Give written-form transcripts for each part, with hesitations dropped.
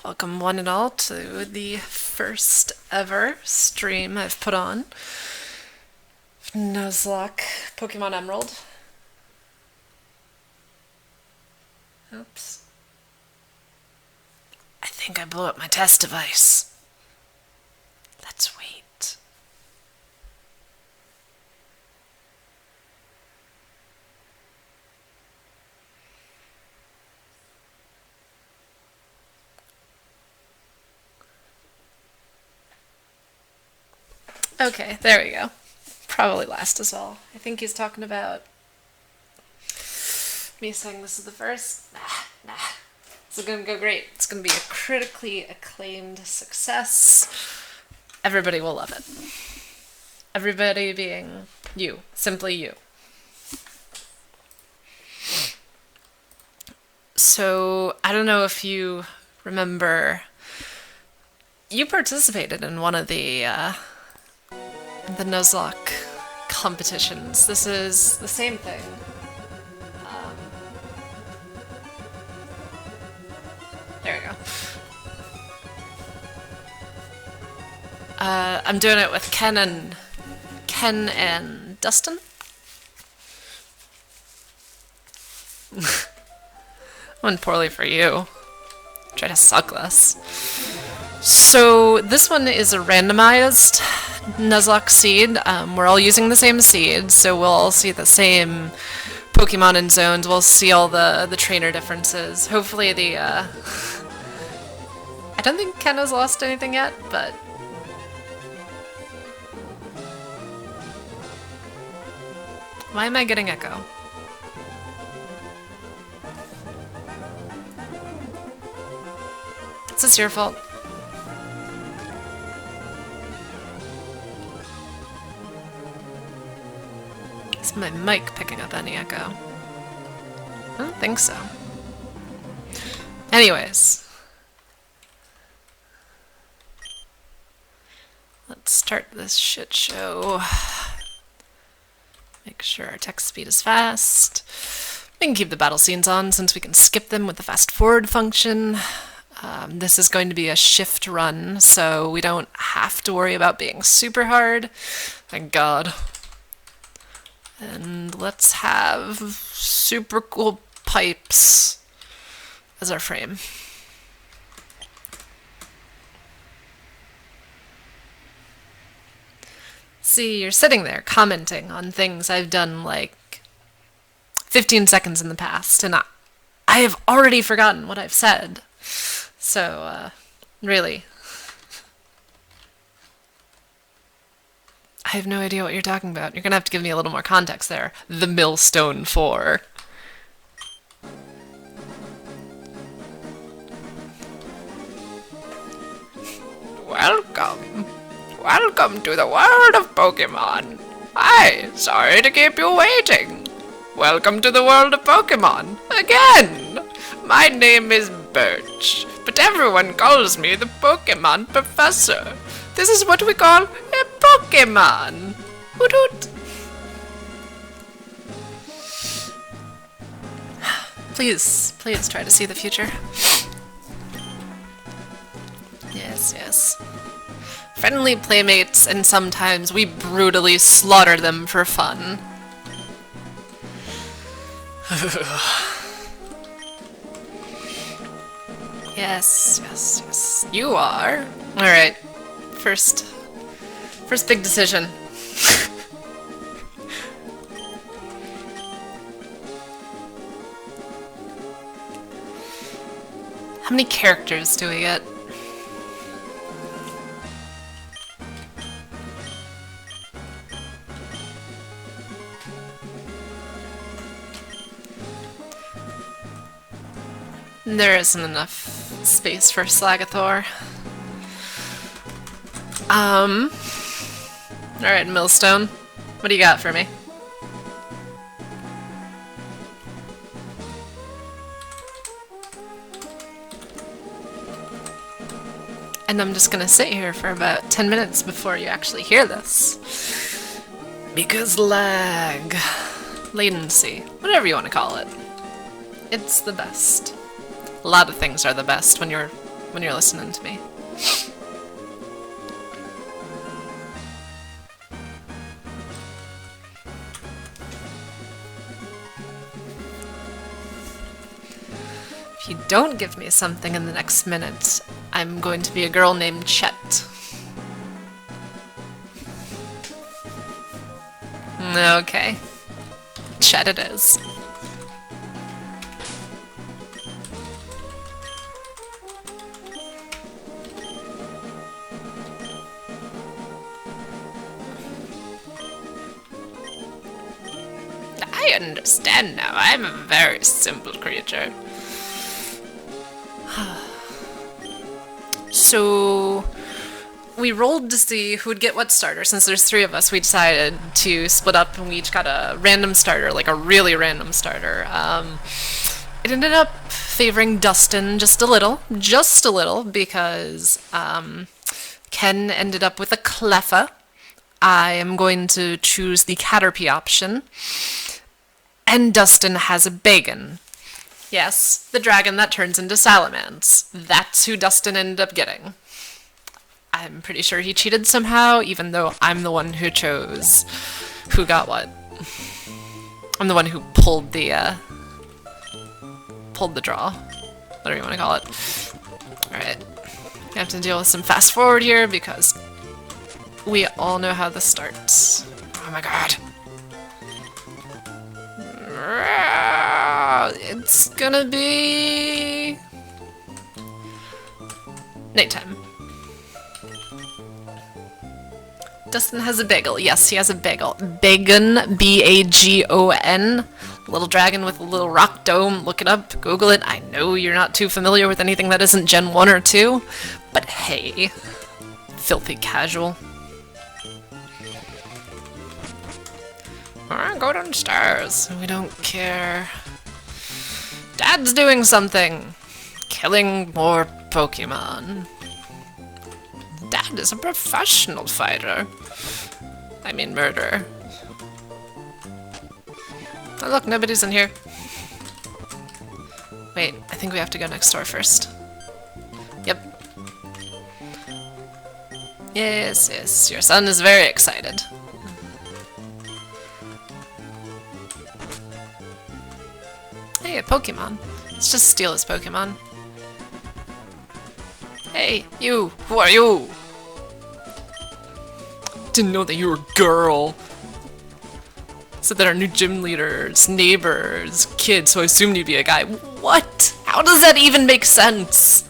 Welcome one and all to the first ever stream I've put on Nuzlocke Pokemon Emerald. Oops. I think I blew up my test device. Let's wait. Okay, there we go. Probably last as well. I think he's talking about me saying this is the first. Nah. It's gonna go great. It's gonna be a critically acclaimed success. Everybody will love it. Everybody being you. Simply you. So, I don't know if you remember, you participated in one of the Nuzlocke competitions. This is the same thing. There we go. I'm doing it with Ken and Dustin. Went poorly for you. Try to suck less. So this one is a randomized Nuzlocke seed. We're all using the same seed, so we'll all see the same Pokemon in zones. We'll see all the trainer differences. Hopefully the I don't think Ken has lost anything yet, but why am I getting echo? Is this your fault? Is my mic picking up any echo? I don't think so. Anyways. Let's start this shit show. Make sure our text speed is fast. We can keep the battle scenes on since we can skip them with the fast forward function. This is going to be a shift run, so we don't have to worry about being super hard. Thank God. And let's have super cool pipes as our frame. See, you're sitting there commenting on things I've done like 15 seconds in the past, and I have already forgotten what I've said. So, really. I have no idea what you're talking about. You're gonna have to give me a little more context there. The Millstone 4. Welcome. Welcome to the world of Pokemon. Hi, sorry to keep you waiting. Welcome to the world of Pokemon. Again. My name is Birch, but everyone calls me the Pokemon Professor. This is what we call a Pokemon. Hoot hoot. Please try to see the future. Yes. Friendly playmates, and sometimes we brutally slaughter them for fun. Yes. You are. Alright. First big decision. How many characters do we get? There isn't enough space for Slagathor. Alright, Millstone. What do you got for me? And I'm just gonna sit here for about 10 minutes before you actually hear this. Because lag. Latency. Whatever you want to call it. It's the best. A lot of things are the best when you're when you're listening to me. If you don't give me something in the next minute, I'm going to be a girl named Chet. Okay. Chet it is. I understand now. I'm a very simple creature. So we rolled to see who would get what starter. Since there's 3 of us, we decided to split up and we each got a random starter, like a really random starter. It ended up favoring Dustin just a little, because Ken ended up with a Cleffa. I am going to choose the Caterpie option. And Dustin has a Bacon. Yes, the dragon that turns into salamanders. That's who Dustin ended up getting. I'm pretty sure he cheated somehow, even though I'm the one who chose who got what. I'm the one who pulled the draw. Whatever you want to call it. Alright. I have to deal with some fast forward here because we all know how this starts. Oh my god. It's gonna be nighttime. Dustin has a bagel. Yes, he has a bagel. Bagon, B-A-G-O-N. Little dragon with a little rock dome. Look it up. Google it. I know you're not too familiar with anything that isn't Gen 1 or 2, but hey. Filthy casual. Alright, go downstairs. We don't care. Dad's doing something. Killing more Pokemon. Dad is a professional fighter. I mean murderer. Oh look, nobody's in here. Wait, I think we have to go next door first. Yep. Yes, yes, your son is very excited. Hey, a Pokemon. Let's just steal his Pokemon. Hey, you! Who are you? Didn't know that you were a girl. Said that our new gym leader's neighbor's kid, so I assumed you'd be a guy. What? How does that even make sense?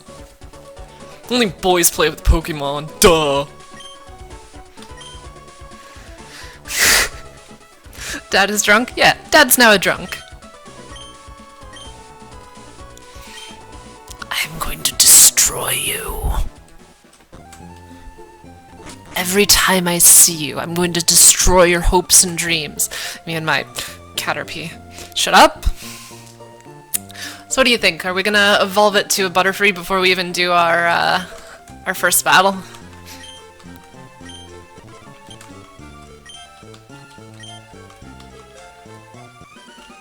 Only boys play with Pokemon. Duh. Dad is drunk? Yeah, Dad's now a drunk. I'm going to destroy you. Every time I see you, I'm going to destroy your hopes and dreams. Me and my Caterpie. Shut up! So what do you think? Are we gonna evolve it to a Butterfree before we even do our first battle?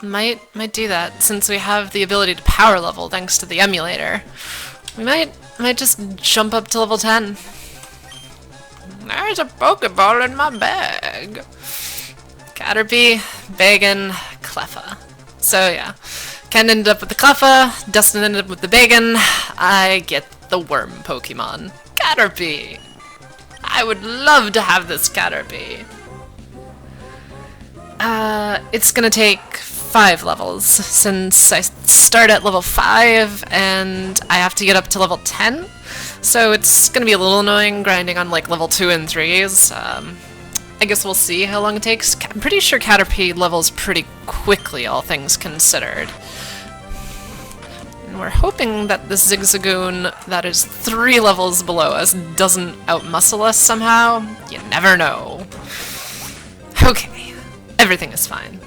Might do that, since we have the ability to power level thanks to the emulator. We might just jump up to level 10. There's a Pokeball in my bag. Caterpie, Bacon, Cleffa. So yeah, Ken ended up with the Cleffa, Dustin ended up with the Bacon, I get the worm Pokemon. Caterpie! I would love to have this Caterpie. It's gonna take 5 levels, since I start at level 5 and I have to get up to level 10. So it's gonna be a little annoying grinding on like level 2 and 3s. I guess we'll see how long it takes. I'm pretty sure Caterpie levels pretty quickly, all things considered. And we're hoping that this Zigzagoon that is 3 levels below us doesn't outmuscle us somehow. You never know. Okay, everything is fine.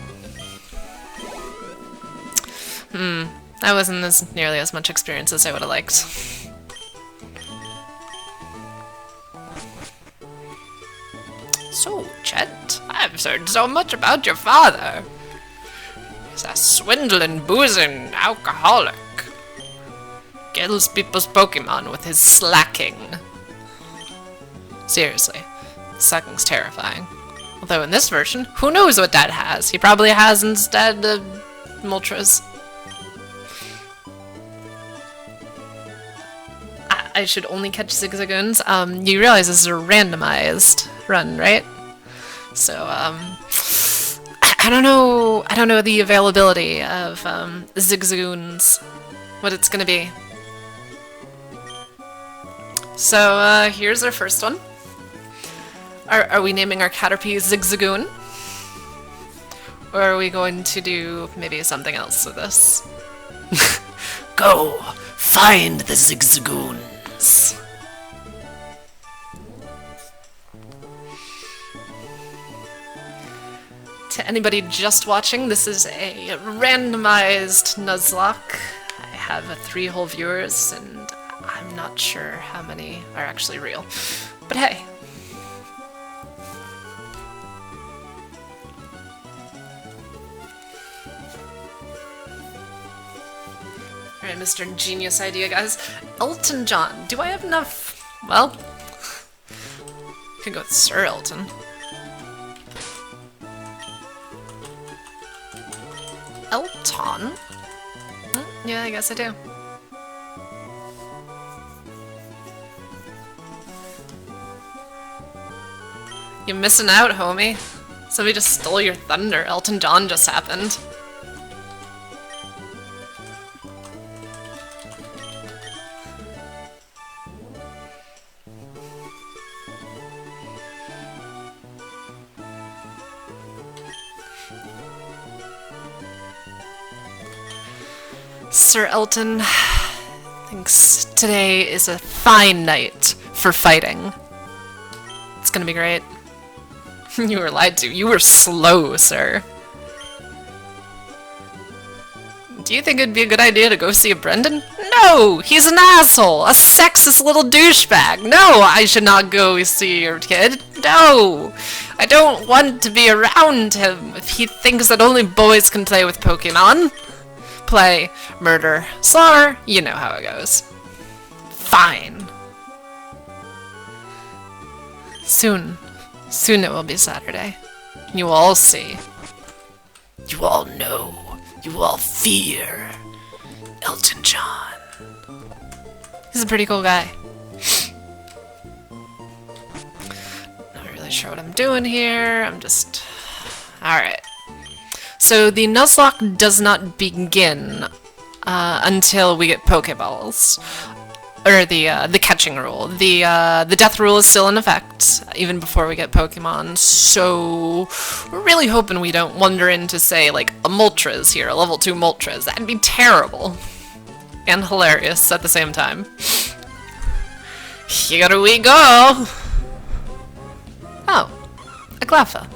That wasn't nearly as much experience as I would have liked. So, Chet, I've heard so much about your father. He's a swindling, boozing alcoholic. kills people's Pokemon with his slacking. Seriously, slacking's terrifying. Although in this version, who knows what that has? He probably has instead Moltres. I should only catch Zigzagoons. You realize this is a randomized run, right? So, I don't know the availability of Zigzagoons, what it's gonna be. So, here's our first one. Are we naming our Caterpie Zigzagoon? Or are we going to do maybe something else with this? Go! Find the Zigzagoons! To anybody just watching, this is a randomized Nuzlocke. I have 3 whole viewers, and I'm not sure how many are actually real. But hey. Alright, Mr. Genius Idea, guys. Elton John. Do I have enough? Well, could go with Sir Elton. Elton? Yeah, I guess I do. You're missing out, homie. Somebody just stole your thunder. Elton John just happened. Sir Elton thinks today is a fine night for fighting. It's gonna be great. You were lied to. You were slow, sir. Do you think it'd be a good idea to go see a Brendan? No! He's an asshole! A sexist little douchebag! No! I should not go see your kid! No! I don't want to be around him if he thinks that only boys can play with Pokemon. Play, murder, slaughter, you know how it goes. Fine. Soon it will be Saturday. You will all see. You all know. You all fear. Elton John. He's a pretty cool guy. Not really sure what I'm doing here. I'm just... Alright. So the Nuzlocke does not begin until we get Pokeballs, or the catching rule. The death rule is still in effect even before we get Pokemon. So we're really hoping we don't wander into, say, like a Moltres here, a level 2 Moltres. That'd be terrible and hilarious at the same time. Here we go. Oh, a Cleffa.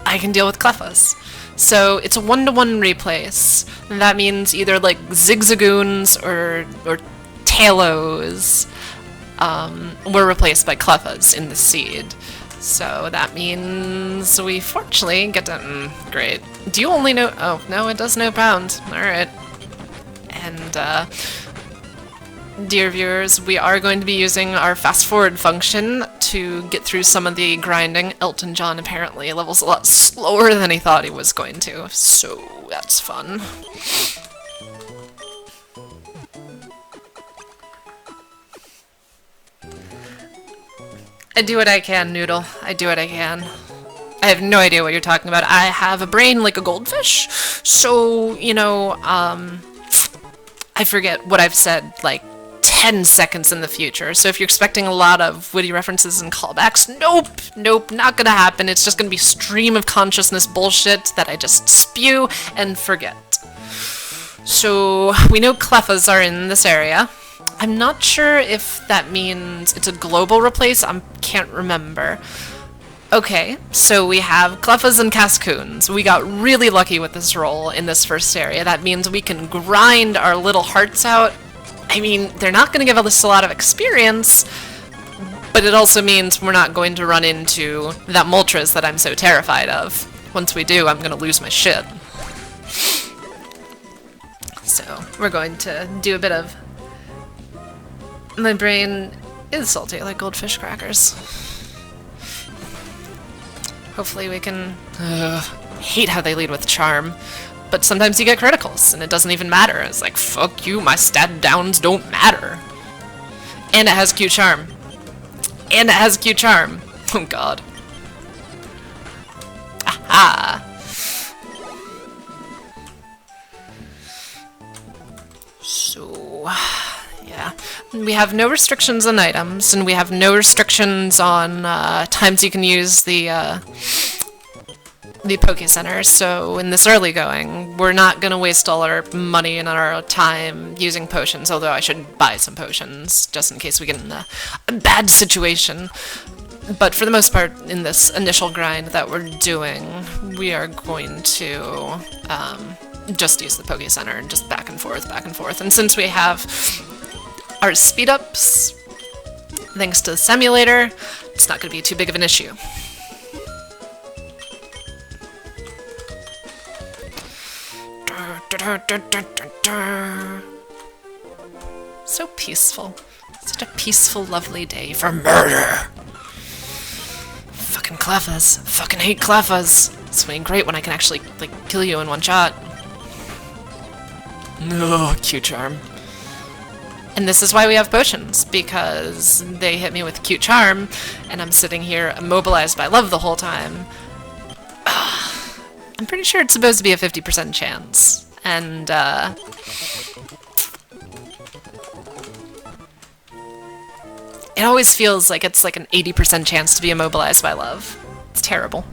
I can deal with Cleffas. So it's a 1-to-1 replace. And that means either like Zigzagoons or Talos were replaced by Cleffas in the seed. So that means we fortunately get to... great. Do you only know... Oh, no, it does know Pound. Alright. And, dear viewers, we are going to be using our fast forward function to get through some of the grinding. Elton John apparently levels a lot slower than he thought he was going to, so that's fun. I do what I can, Noodle. I do what I can. I have no idea what you're talking about. I have a brain like a goldfish, so, you know, I forget what I've said, like, 10 seconds in the future, so if you're expecting a lot of witty references and callbacks, nope, not gonna happen. It's just gonna be stream of consciousness bullshit that I just spew and forget. So, we know Cleffas are in this area. I'm not sure if that means it's a global replace, I can't remember. Okay, so we have Cleffas and Cascoons. We got really lucky with this roll in this first area. That means we can grind our little hearts out. I mean, they're not going to give us a lot of experience, but it also means we're not going to run into that Moltres that I'm so terrified of. Once we do, I'm going to lose my shit. So we're going to do a bit of... My brain is salty like goldfish crackers. Hopefully we can... hate how they lead with charm. But sometimes you get criticals, and it doesn't even matter. It's like, fuck you, my stat downs don't matter. And it has Q charm. And it has Q charm. Oh god. Aha! So... yeah. We have no restrictions on items, and we have no restrictions on times you can use the Poke Center, so in this early going, we're not gonna waste all our money and our time using potions, although I should buy some potions, just in case we get in a bad situation. But for the most part, in this initial grind that we're doing, we are going to just use the Poke Center and just back and forth. And since we have our speed-ups, thanks to the simulator, it's not gonna be too big of an issue. So peaceful. Such a peaceful, lovely day for murder. Fucking Cleffas. Fucking hate Cleffas. It's really great when I can actually, like, kill you in one shot. No, Q charm. And this is why we have potions, because they hit me with Q charm, and I'm sitting here immobilized by love the whole time. I'm pretty sure it's supposed to be a 50% chance. And, it always feels like it's like an 80% chance to be immobilized by love. It's terrible.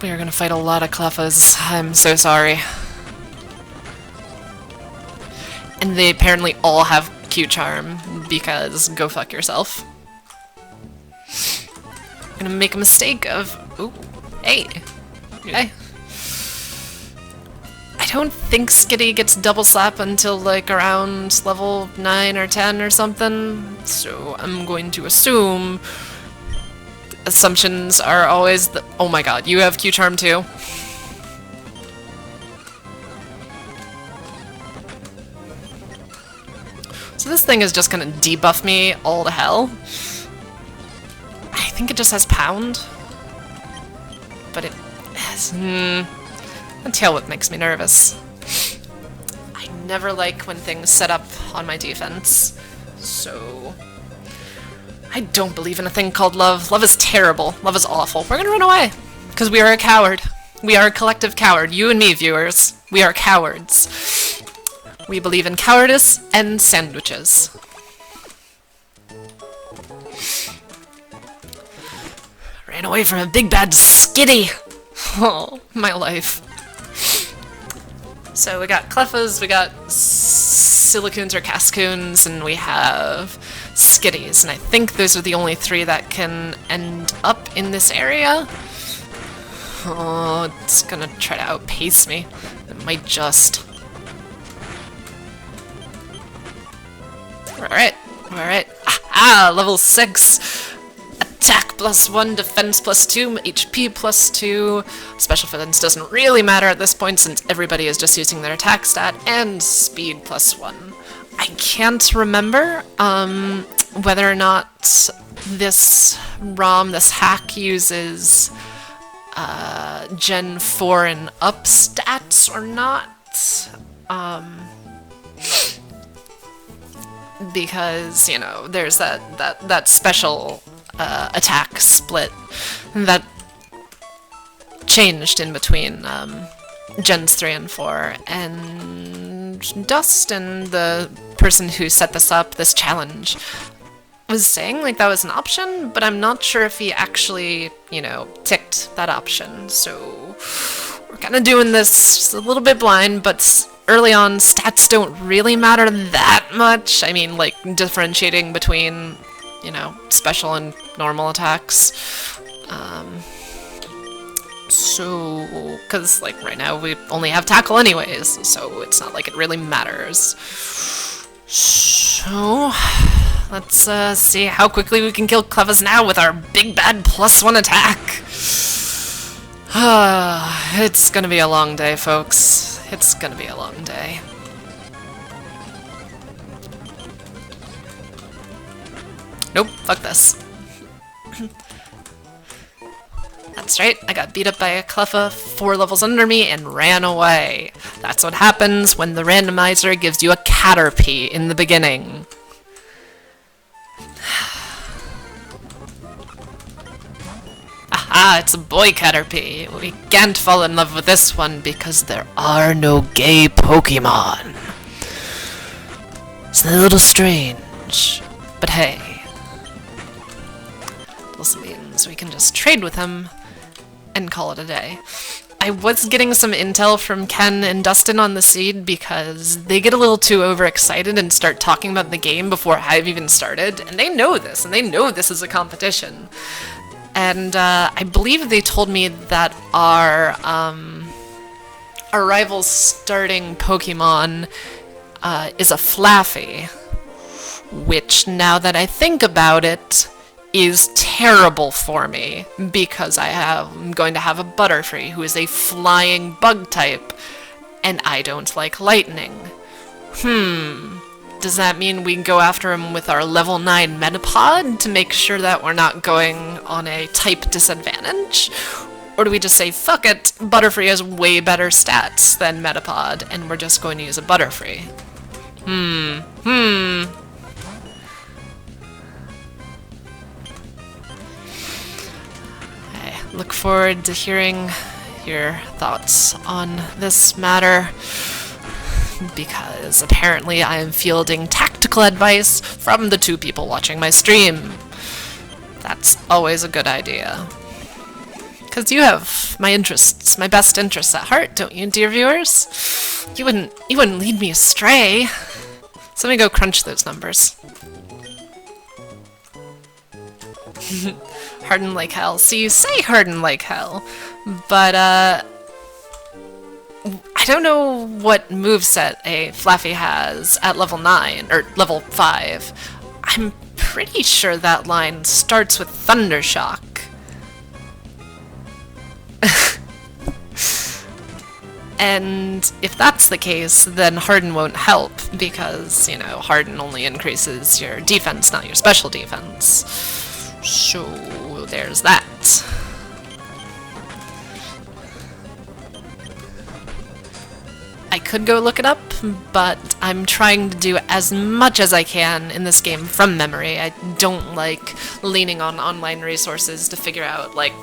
We are gonna fight a lot of Cleffas. I'm so sorry. And they apparently all have Q charm, because go fuck yourself. I'm gonna make a mistake of... Ooh, hey. Hey. I don't think Skitty gets double slap until like around level 9 or 10 or something, so I'm going to assume assumptions are always the— oh my god, you have Q charm too? So this thing is just gonna debuff me all to hell. I think it just has pound, but it has... The tail whip makes me nervous. I never like when things set up on my defense, so... I don't believe in a thing called love. Love is terrible. Love is awful. We're gonna run away, because we are a coward. We are a collective coward. You and me, viewers. We are cowards. We believe in cowardice and sandwiches. Ran away from a big bad Skitty! Oh, my life. So we got Cleffas, we got Silicoons or Cascoons, and we have Skitties, and I think those are the only three that can end up in this area. Oh, it's gonna try to outpace me. It might just. Alright, alright. Ah, level 6! Attack +1, defense +2, HP +2. Special defense doesn't really matter at this point since everybody is just using their attack stat, and speed +1. I can't remember whether or not this ROM, this hack, uses Gen 4 and up stats or not. Because, you know, there's that special attack split that changed in between Gens 3 and 4, and Dustin, the person who set this up, this challenge, was saying like that was an option, but I'm not sure if he actually, you know, ticked that option, so we're kind of doing this just a little bit blind, but early on, stats don't really matter that much. I mean, like, differentiating between, you know, special and normal attacks. So, because, like, right now we only have tackle anyways, so it's not like it really matters. So, let's see how quickly we can kill Cleffas now with our big bad +1 attack. It's gonna be a long day, folks. It's gonna be a long day. Nope, fuck this. That's right, I got beat up by a Cleffa 4 levels under me and ran away. That's what happens when the randomizer gives you a Caterpie in the beginning. Aha, it's a boy Caterpie. We can't fall in love with this one because there are no gay Pokemon. It's a little strange, but hey. This means we can just trade with him and call it a day. I was getting some intel from Ken and Dustin on the seed because they get a little too overexcited and start talking about the game before I've even started, and they know this, and they know this is a competition. And I believe they told me that our rival's starting Pokemon is a Flaffy, which, now that I think about it, is terrible for me, because I'm going to have a Butterfree, who is a flying bug type, and I don't like lightning. Does that mean we go after him with our level 9 Metapod to make sure that we're not going on a type disadvantage? Or do we just say, fuck it, Butterfree has way better stats than Metapod, and we're just going to use a Butterfree? I look forward to hearing your thoughts on this matter, because apparently I am fielding tactical advice from the 2 people watching my stream. That's always a good idea. Because you have my interests, my best interests at heart, don't you, dear viewers? You wouldn't lead me astray. So let me go crunch those numbers. Harden like hell. See, you say harden like hell, but I don't know what moveset a Flaffy has at level 9, or level 5. I'm pretty sure that line starts with Thundershock. And if that's the case, then Harden won't help, because, you know, Harden only increases your defense, not your special defense. So, there's that. I could go look it up, but I'm trying to do as much as I can in this game from memory. I don't like leaning on online resources to figure out, like,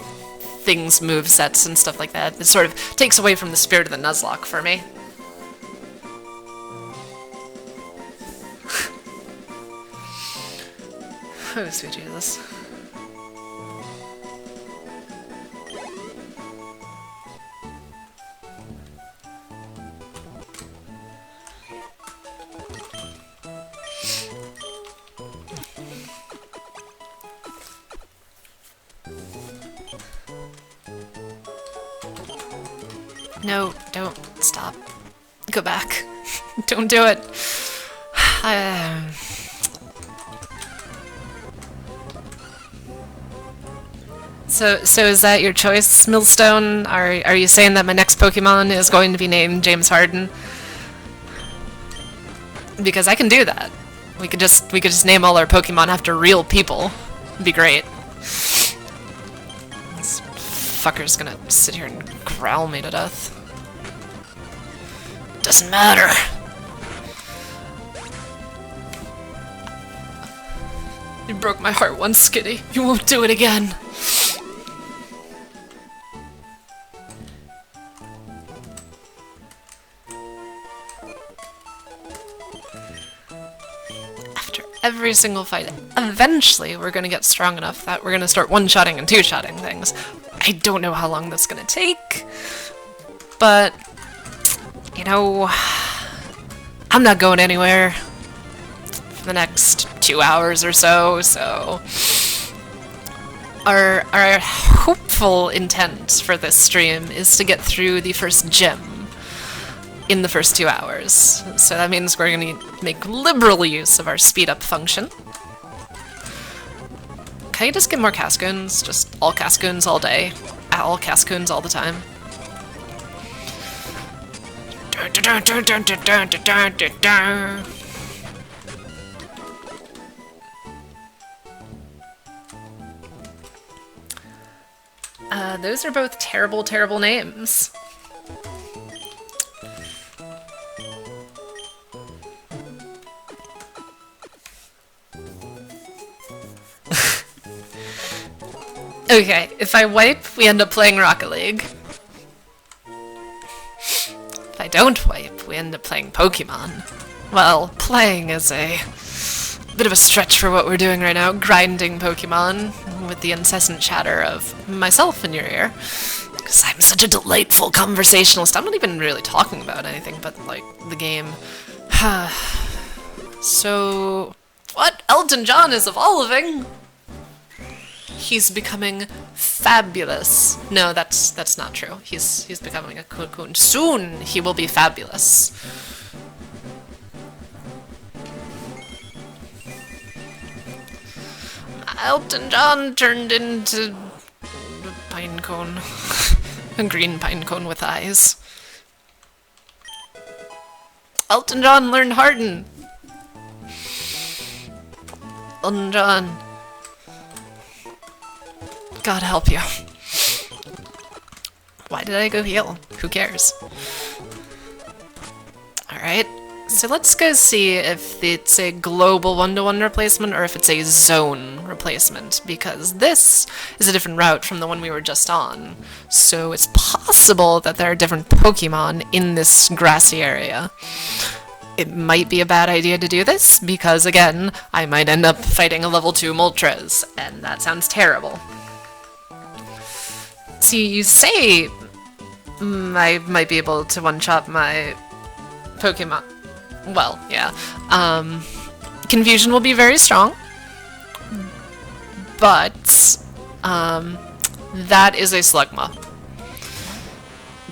things, movesets, and stuff like that. It sort of takes away from the spirit of the Nuzlocke for me. Oh, sweet Jesus. No, don't stop. Go back. Don't do it. So is that your choice, Millstone? Are you saying that my next Pokemon is going to be named James Harden? Because I can do that. We could just name all our Pokemon after real people. It'd be great. This fucker's gonna sit here and growl me to death. Doesn't matter. You broke my heart once, Skitty. You won't do it again. After every single fight, eventually we're gonna get strong enough that we're gonna start one-shotting and two-shotting things. I don't know how long that's gonna take, but, you know, I'm not going anywhere for the next 2 hours or so, so our hopeful intent for this stream is to get through the first gym in the first 2 hours. So that means we're going to make liberal use of our speed-up function. Can I just get more Cascoons? Just all Cascoons all day? All Cascoons all the time? Those are both terrible, terrible names. Okay, if I wipe, we end up playing Rocket League. If I don't wipe, we end up playing Pokemon. Well, playing is a bit of a stretch for what we're doing right now, grinding Pokemon with the incessant chatter of myself in your ear. Because I'm such a delightful conversationalist. I'm not even really talking about anything but, like, the game. So, what? Elton John is evolving! He's becoming fabulous. No, that's not true. He's becoming a cocoon. Soon he will be fabulous. Elton John turned into a pine cone. A green pine cone with eyes. Elton John learned Harden. Elton John. God help you. Why did I go heal? Who cares? Alright, so let's go see if it's a global one-to-one replacement or if it's a zone replacement, because this is a different route from the one we were just on. So it's possible that there are different Pokemon in this grassy area. It might be a bad idea to do this, because again, I might end up fighting a level 2 Moltres, and that sounds terrible. See, you say I might be able to one-shot my Pokemon. Well, yeah. Confusion will be very strong. But, that is a Slugma.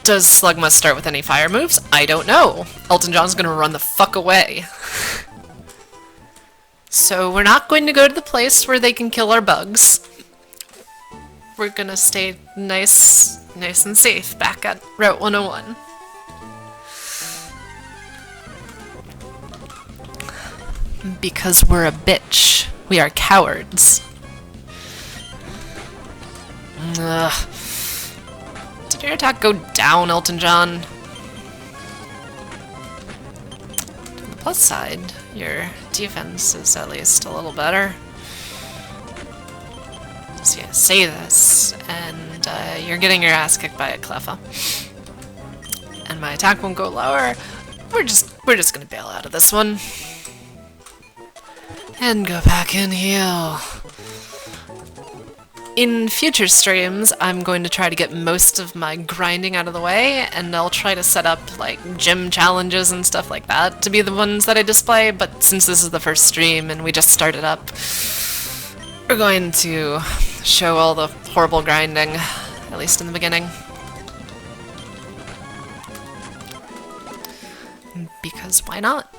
Does Slugma start with any fire moves? I don't know. Elton John's gonna run the fuck away. So we're not going to go to the place where they can kill our bugs. We're gonna stay nice and safe back at Route 101. Because we're a bitch. We are cowards. Ugh. Did your attack go down, Elton John? On the plus side, your defense is at least a little better. So yeah, say this, and you're getting your ass kicked by a Cleffa. And my attack won't go lower. We're just gonna bail out of this one. And go back and heal. In future streams, I'm going to try to get most of my grinding out of the way, and I'll try to set up, like, gym challenges and stuff like that to be the ones that I display, but since this is the first stream and we just started up, we're going to show all the horrible grinding, at least in the beginning. Because why not?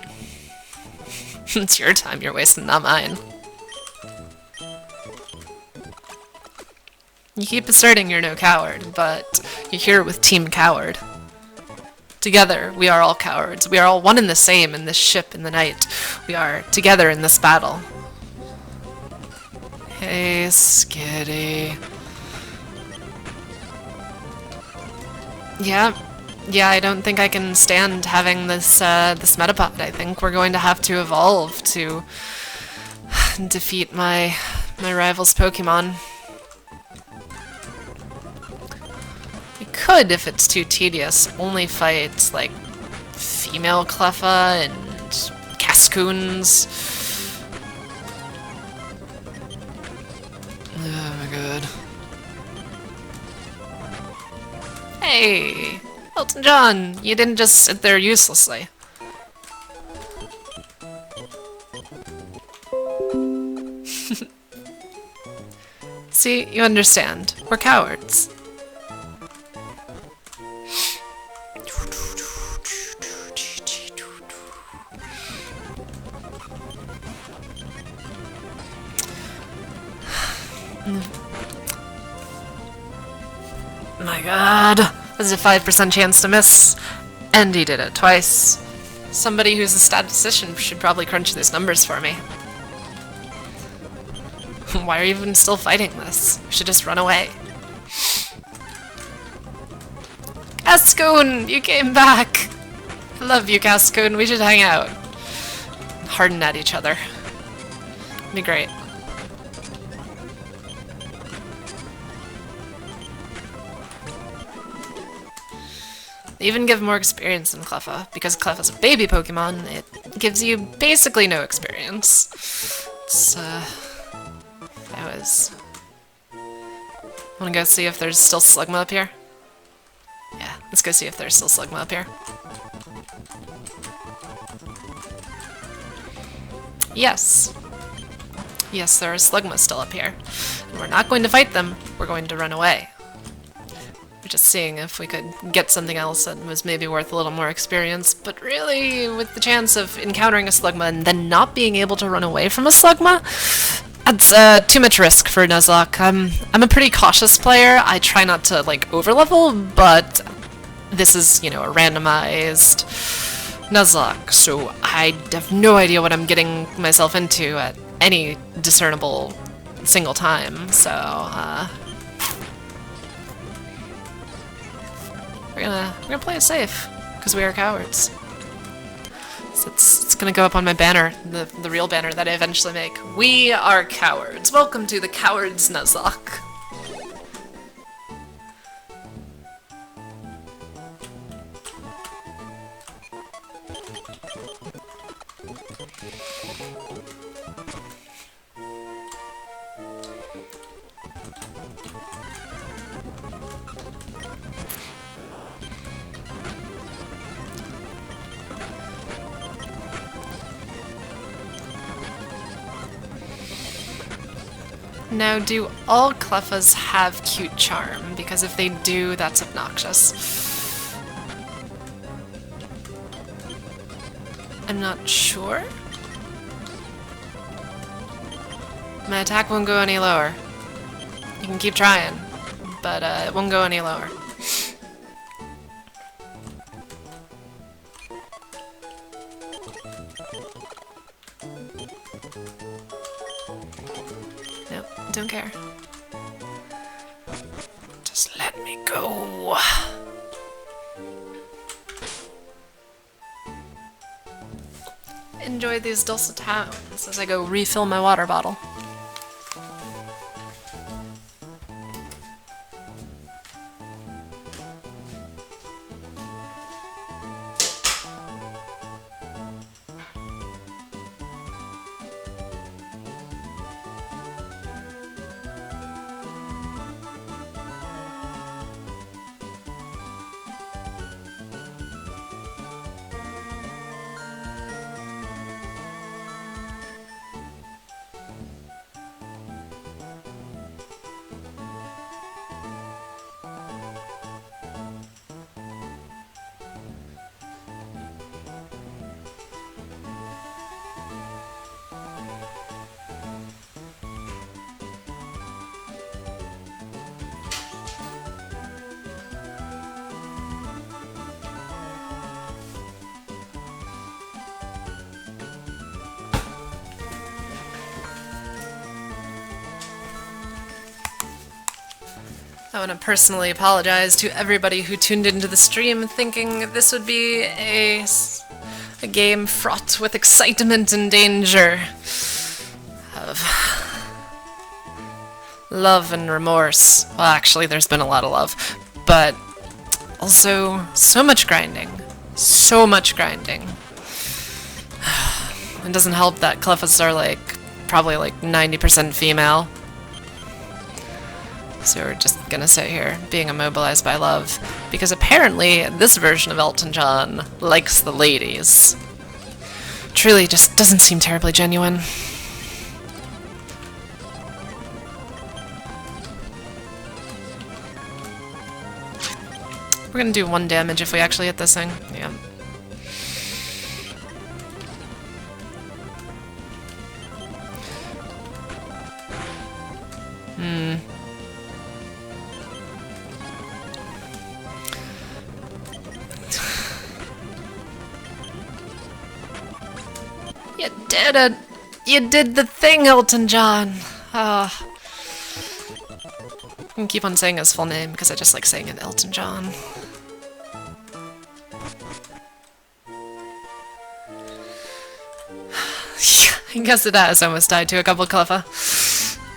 It's your time you're wasting, not mine. You keep asserting you're no coward, but you're here with Team Coward. Together, we are all cowards. We are all one and the same in this ship in the night. We are together in this battle. Hey, Skitty. Yeah, I don't think I can stand having this, this Metapod. I think we're going to have to evolve to defeat my rival's Pokemon. We could, if it's too tedious, only fight, like, female Cleffa and Cascoons. Oh my god. Hey! Elton John, you didn't just sit there uselessly. See, you understand. We're cowards. My god. There's a 5% chance to miss. And he did it twice. Somebody who's a statistician should probably crunch these numbers for me. Why are you even still fighting this? You should just run away. Cascoon! You came back! I love you, Cascoon. We should hang out. Harden at each other. Be great. They even give more experience than Cleffa. Because Cleffa's a baby Pokemon, it gives you basically no experience. It's, Wanna go see if there's still Slugma up here? Yeah, let's go see if there's still Slugma up here. Yes. Yes, there is Slugma still up here. And we're not going to fight them, we're going to run away. We're just seeing if we could get something else that was maybe worth a little more experience, but really, with the chance of encountering a Slugma and then not being able to run away from a Slugma, that's too much risk for Nuzlocke. I'm a pretty cautious player. I try not to, like, overlevel, but this is, you know, a randomized Nuzlocke, so I have no idea what I'm getting myself into at any discernible single time, so, we're gonna play it safe, because we are cowards. So it's gonna go up on my banner, the real banner that I eventually make. We are cowards. Welcome to the Cowards Nuzlocke. Now, do all Cleffas have cute charm? Because if they do, that's obnoxious. I'm not sure. My attack won't go any lower. You can keep trying, but it won't go any lower. Nope, don't care. Just let me go. Enjoy these dulcet tones as I go refill my water bottle. I want to personally apologize to everybody who tuned into the stream thinking this would be a game fraught with excitement and danger, of love and remorse. Well, actually, there's been a lot of love, but also so much grinding. So much grinding. It doesn't help that Cleffas are probably 90% female. So we're just gonna sit here, being immobilized by love, because apparently this version of Elton John likes the ladies. Truly just doesn't seem terribly genuine. We're gonna do 1 damage if we actually hit this thing. Yeah. did it! You did the thing, Elton John! I can keep on saying his full name because I just like saying it, Elton John. I guess it has almost died to a couple Cleffa.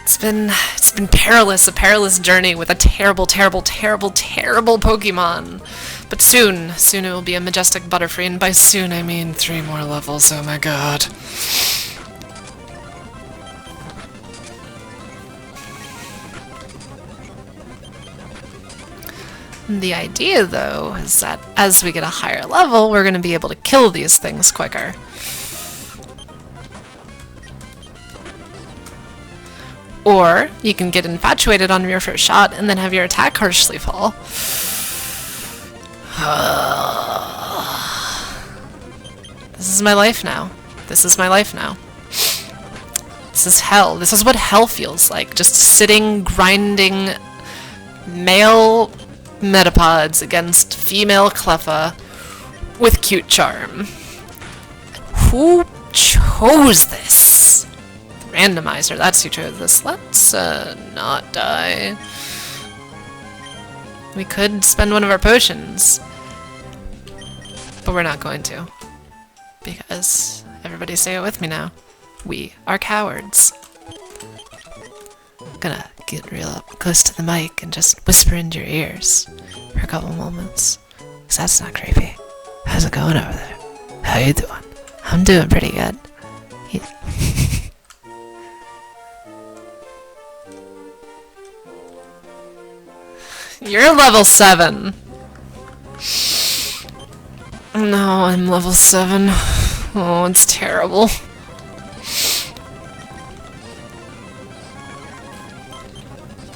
It's been perilous, a perilous journey with a terrible, terrible, terrible, terrible Pokemon. But soon it will be a majestic Butterfree, and by soon I mean 3 more levels, oh my god. The idea, though, is that as we get a higher level, we're going to be able to kill these things quicker. Or you can get infatuated on your first shot and then have your attack harshly fall. This is my life now. This is my life now. This is hell. This is what hell feels like. Just sitting, grinding male Metapods against female Cleffa with cute charm. Who chose this? Randomizer, that's who chose this. Let's not die. We could spend one of our potions, but we're not going to, because everybody say it with me now. We are cowards. I'm gonna get real up close to the mic and just whisper into your ears for a couple moments, because that's not creepy. How's it going over there? How you doing? I'm doing pretty good. You're level 7. No, I'm level 7. Oh, it's terrible.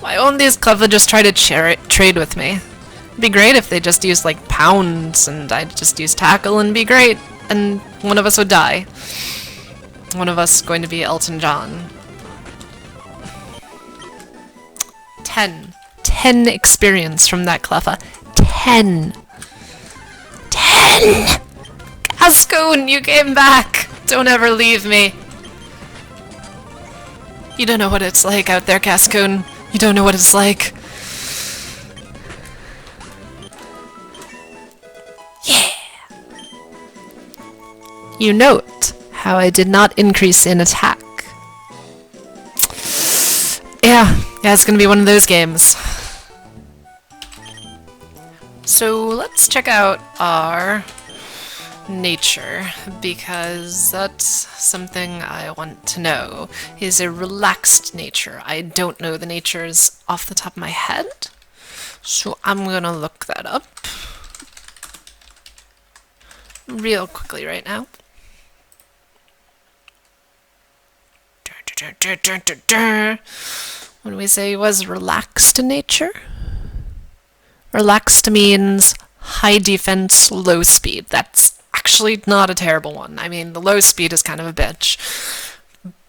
Why won't these Cleffa just try to trade with me? It'd be great if they just used like pounds and I'd just use tackle and be great. And one of us would die. One of us going to be Elton John. 10 experience from that Cleffa. 10! Cascoon, you came back! Don't ever leave me. You don't know what it's like out there, Cascoon. You don't know what it's like. Yeah! You note how I did not increase in attack. Yeah, it's gonna be one of those games. So let's check out our nature, because that's something I want to know. Is a relaxed nature. I don't know the natures off the top of my head, so I'm gonna look that up real quickly right now. What do we say was relaxed in nature? Relaxed means high defense, low speed. That's actually not a terrible one. I mean, the low speed is kind of a bitch.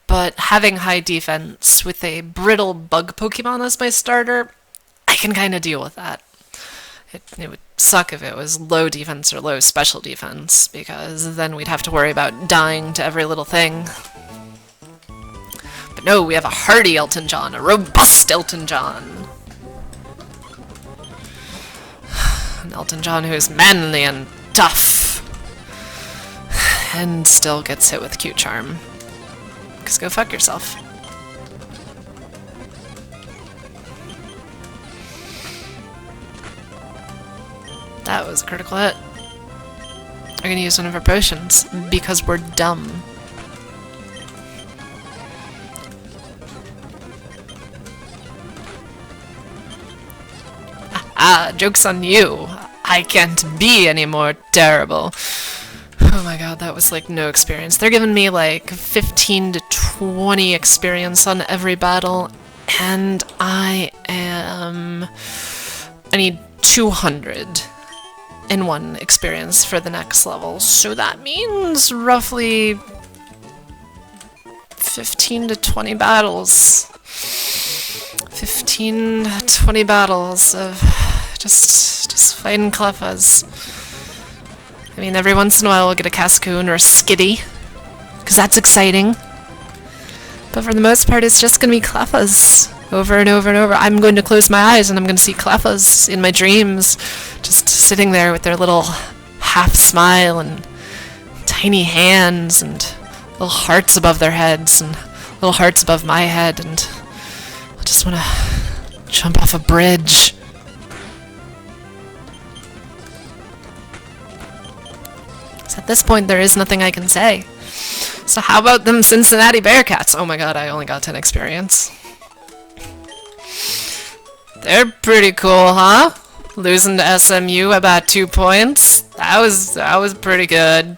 But having high defense with a brittle bug Pokemon as my starter, I can kind of deal with that. It would suck if it was low defense or low special defense, because then we'd have to worry about dying to every little thing. But no, we have a hardy Elton John, a robust Elton John. An Elton John who is manly and tough, and still gets hit with cute charm. Because go fuck yourself. That was a critical hit. We're gonna use one of our potions, because we're dumb. Joke's on you. I can't be any more terrible. Oh my god, that was like no experience. They're giving me like 15 to 20 experience on every battle, and I need 200 in one experience for the next level, so that means roughly 15 to 20 battles. 15 to 20 battles of just fighting Cleffas. I mean, every once in a while we'll get a Cascoon or a Skitty. because that's exciting. But for the most part, it's just going to be Cleffas over and over and over. I'm going to close my eyes and I'm going to see Cleffas in my dreams, just sitting there with their little half smile and tiny hands and little hearts above their heads and little hearts above my head, and I just want to jump off a bridge. So at this point, there is nothing I can say. So how about them Cincinnati Bearcats? Oh my god, I only got 10 experience. They're pretty cool, huh? Losing to SMU about 2 points. That was pretty good.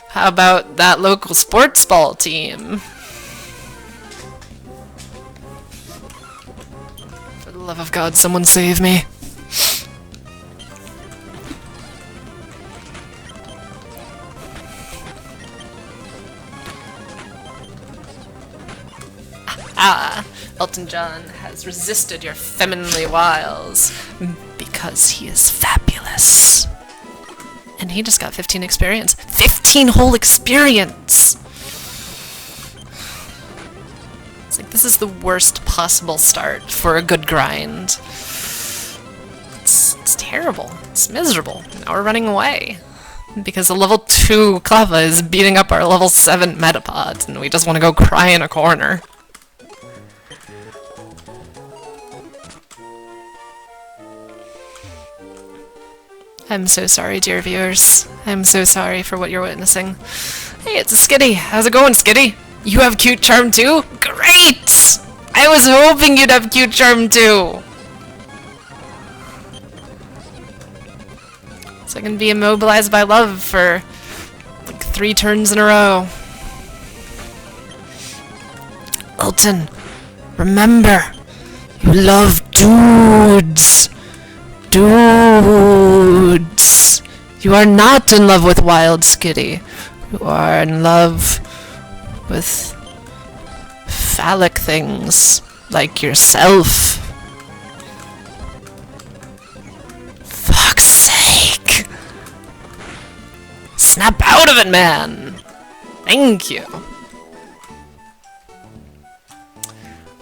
How about that local sports ball team? For the love of God, someone save me. Elton John has resisted your femininely wiles because he is fabulous. And he just got 15 experience. 15 whole experience! It's like, this is the worst possible start for a good grind. It's terrible. It's miserable. Now we're running away. Because the level 2 Cleffa is beating up our level 7 Metapod, and we just want to go cry in a corner. I'm so sorry, dear viewers. I'm so sorry for what you're witnessing. Hey, it's a Skitty. How's it going, Skitty? You have Cute Charm too? Great! I was hoping you'd have Cute Charm too! So I can be immobilized by love for like 3 turns in a row. Elton, remember, you love dudes. Dudes! You are not in love with Wild Skitty. You are in love with phallic things like yourself. Fuck's sake! Snap out of it, man! Thank you.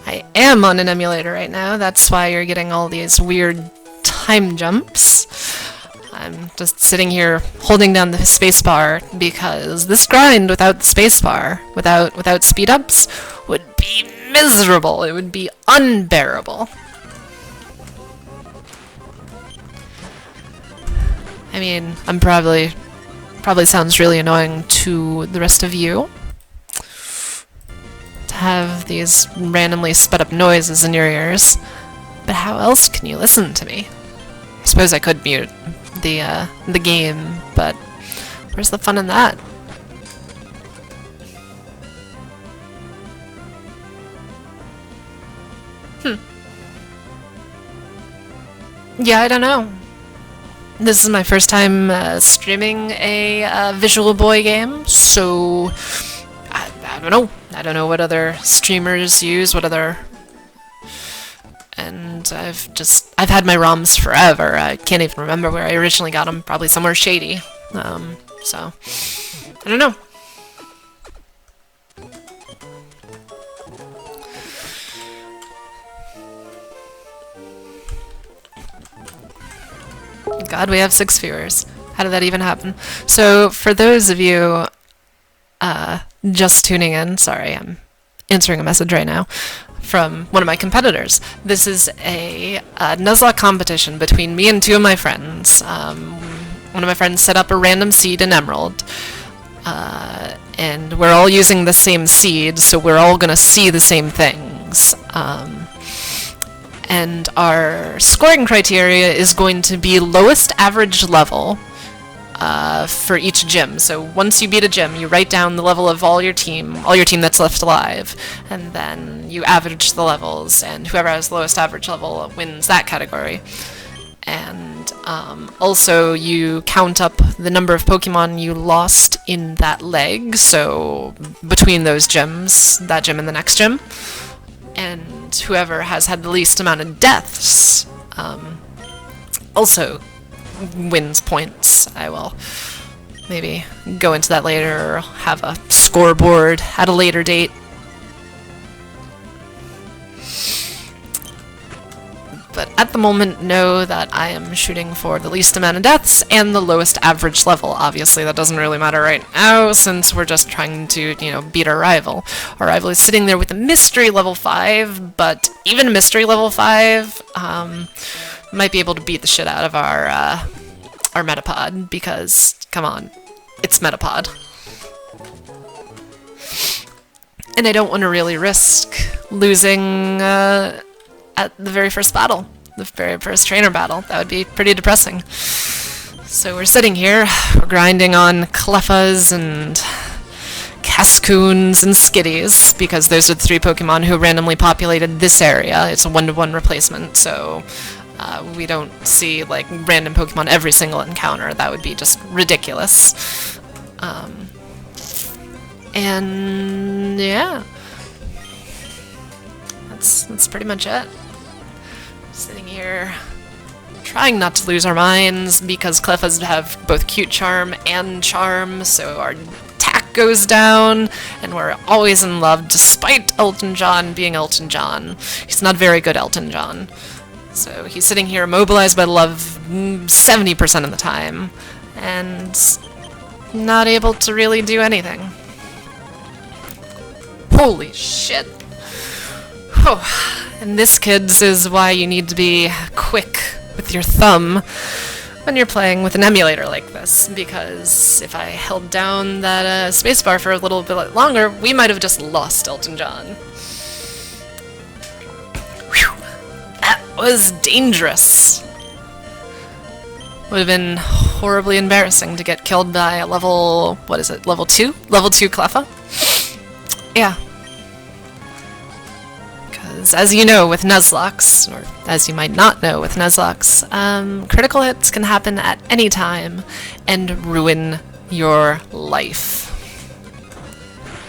I am on an emulator right now, that's why you're getting all these weird time jumps. I'm just sitting here holding down the spacebar because this grind without the spacebar, without speed ups, would be miserable. It would be unbearable. I mean, I'm probably sounds really annoying to the rest of you to have these randomly sped up noises in your ears, but how else can you listen to me? I suppose I could mute the game, but where's the fun in that? Yeah, I don't know. This is my first time streaming a Visual Boy game, so I don't know. I don't know what other streamers use, what other... And I've had my ROMs forever. I can't even remember where I originally got them. Probably somewhere shady. So, I don't know. God, we have 6 viewers. How did that even happen? So, for those of you just tuning in, sorry, I'm answering a message right now from one of my competitors. This is a Nuzlocke competition between me and 2 of my friends. One of my friends set up a random seed in Emerald, and we're all using the same seed, so we're all gonna see the same things. And our scoring criteria is going to be lowest average level for each gym. So once you beat a gym, you write down the level of all your team that's left alive, and then you average the levels, and whoever has the lowest average level wins that category. And also you count up the number of Pokemon you lost in that leg, so between those gyms, that gym and the next gym, and whoever has had the least amount of deaths also wins points. I will maybe go into that later or have a scoreboard at a later date. But at the moment, know that I am shooting for the least amount of deaths and the lowest average level. Obviously, that doesn't really matter right now, since we're just trying to, you know, beat our rival. Our rival is sitting there with a mystery level 5, but even mystery level 5 might be able to beat the shit out of our Metapod, because, come on, it's Metapod. And I don't want to really risk losing at the very first battle, the very first trainer battle. That would be pretty depressing. So we're sitting here, we're grinding on Cleffas and Cascoons and Skitties, because those are the 3 Pokemon who randomly populated this area. It's a 1-to-1 replacement, so we don't see like random Pokemon every single encounter. That would be just ridiculous. And yeah, that's pretty much it. Sitting here, trying not to lose our minds, because Cleffas have both Cute Charm and Charm, so our attack goes down, and we're always in love, despite Elton John being Elton John. He's not very good Elton John. So he's sitting here immobilized by love 70% of the time, and not able to really do anything. Holy shit! Oh. And this, kids, is why you need to be quick with your thumb when you're playing with an emulator like this, because if I held down that spacebar for a little bit longer, we might have just lost Elton John. Whew. That was dangerous. Would have been horribly embarrassing to get killed by a level, what is it, level 2? Level 2 Cleffa? Yeah. As you know with Nuzlocks, or as you might not know with Nuzlocks, critical hits can happen at any time and ruin your life.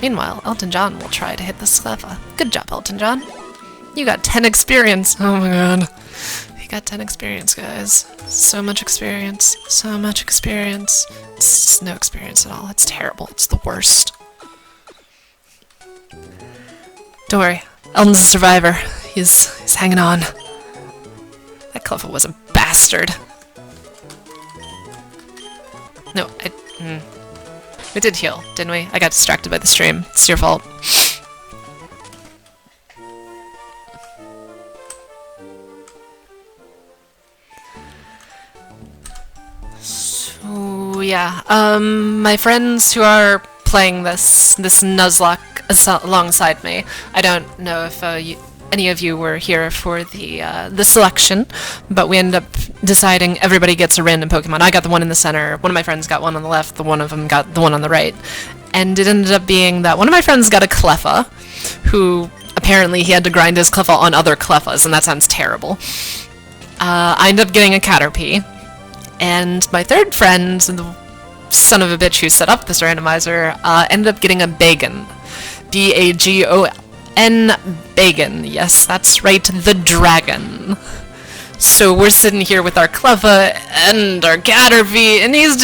Meanwhile, Elton John will try to hit this Cleffa. Good job, Elton John. You got 10 experience. Oh my god. He got 10 experience, guys. So much experience. So much experience. It's just no experience at all. It's terrible. It's the worst. Don't worry. Elton's a survivor. He's hanging on. That Cleffa was a bastard. No, we did heal, didn't we? I got distracted by the stream. It's your fault. So yeah, my friends who are playing this Nuzlocke alongside me. I don't know if any of you were here for the selection, but we ended up deciding everybody gets a random Pokemon. I got the one in the center, one of my friends got one on the left, one of them got the one on the right. And it ended up being that one of my friends got a Cleffa, who apparently he had to grind his Cleffa on other Cleffas, and that sounds terrible. I ended up getting a Caterpie, and my third friend, the son of a bitch who set up this randomizer, ended up getting a Bagon. B-A-G-O-N, Bagon. Yes, that's right, the dragon. So we're sitting here with our Cleffa and our Caterpie, and he's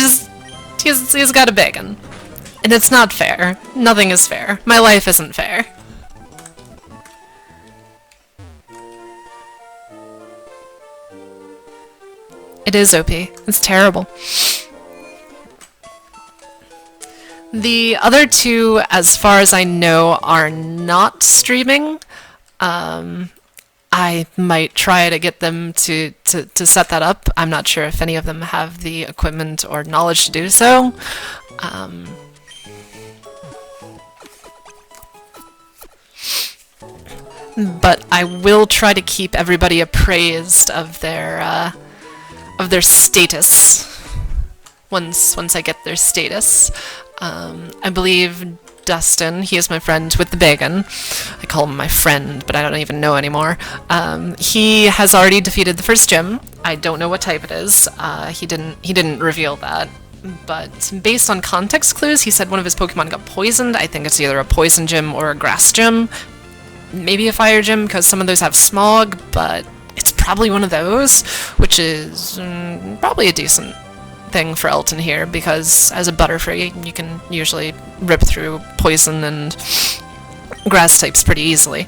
got a Bagon. And it's not fair. Nothing is fair. My life isn't fair. It is OP. It's terrible. The other two, as far as I know, are not streaming. I might try to get them to set that up. I'm not sure if any of them have the equipment or knowledge to do so. But I will try to keep everybody appraised of their status once I get their status. I believe Dustin, he is my friend with the Bagon. I call him my friend, but I don't even know anymore. He has already defeated the first gym. I don't know what type it is. He didn't reveal that. But based on context clues, he said one of his Pokemon got poisoned. I think it's either a poison gym or a grass gym. Maybe a fire gym, because some of those have smog, but it's probably one of those, which is probably a decent thing for Elton here, because as a Butterfree, you can usually rip through poison and grass types pretty easily.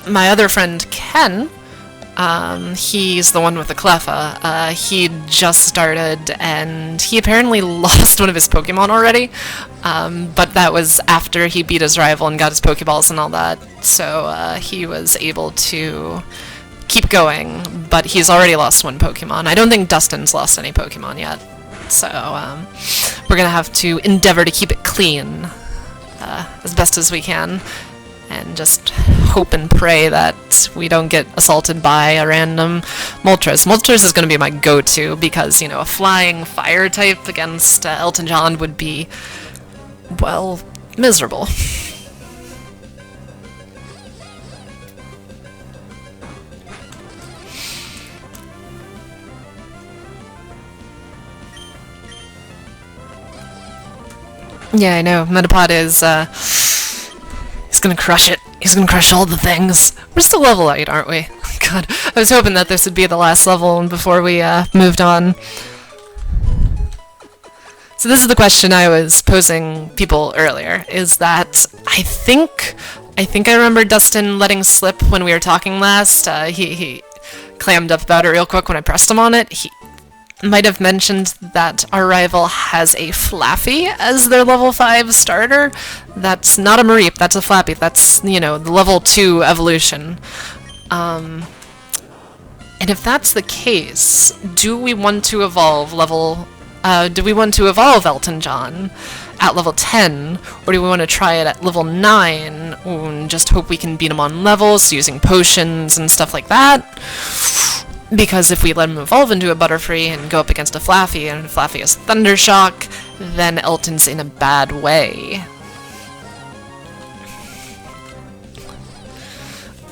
My other friend, Ken, he's the one with the Cleffa. He just started, and he apparently lost one of his Pokemon already, but that was after he beat his rival and got his Pokeballs and all that, so he was able to keep going, but he's already lost one Pokemon. I don't think Dustin's lost any Pokemon yet, so we're gonna have to endeavor to keep it clean as best as we can, and just hope and pray that we don't get assaulted by a random Moltres. Moltres is going to be my go-to because, you know, a flying fire type against Elton John would be, well, miserable. Yeah, I know. Metapod is, he's gonna crush it. He's gonna crush all the things. We're still level 8, aren't we? God, I was hoping that this would be the last level before we moved on. So this is the question I was posing people earlier, is that I think I remember Dustin letting slip when we were talking last. He clammed up about it real quick when I pressed him on it. He might have mentioned that our rival has a Flaffy as their level 5 starter. That's not a Mareep, that's a Flappy. That's, you know, the level 2 evolution. And if that's the case, do we want to evolve Elton John at level 10, or do we want to try it at level 9 and just hope we can beat him on levels using potions and stuff like that? Because if we let him evolve into a Butterfree and go up against a Flaffy, and Flaffy has Thundershock, then Elton's in a bad way.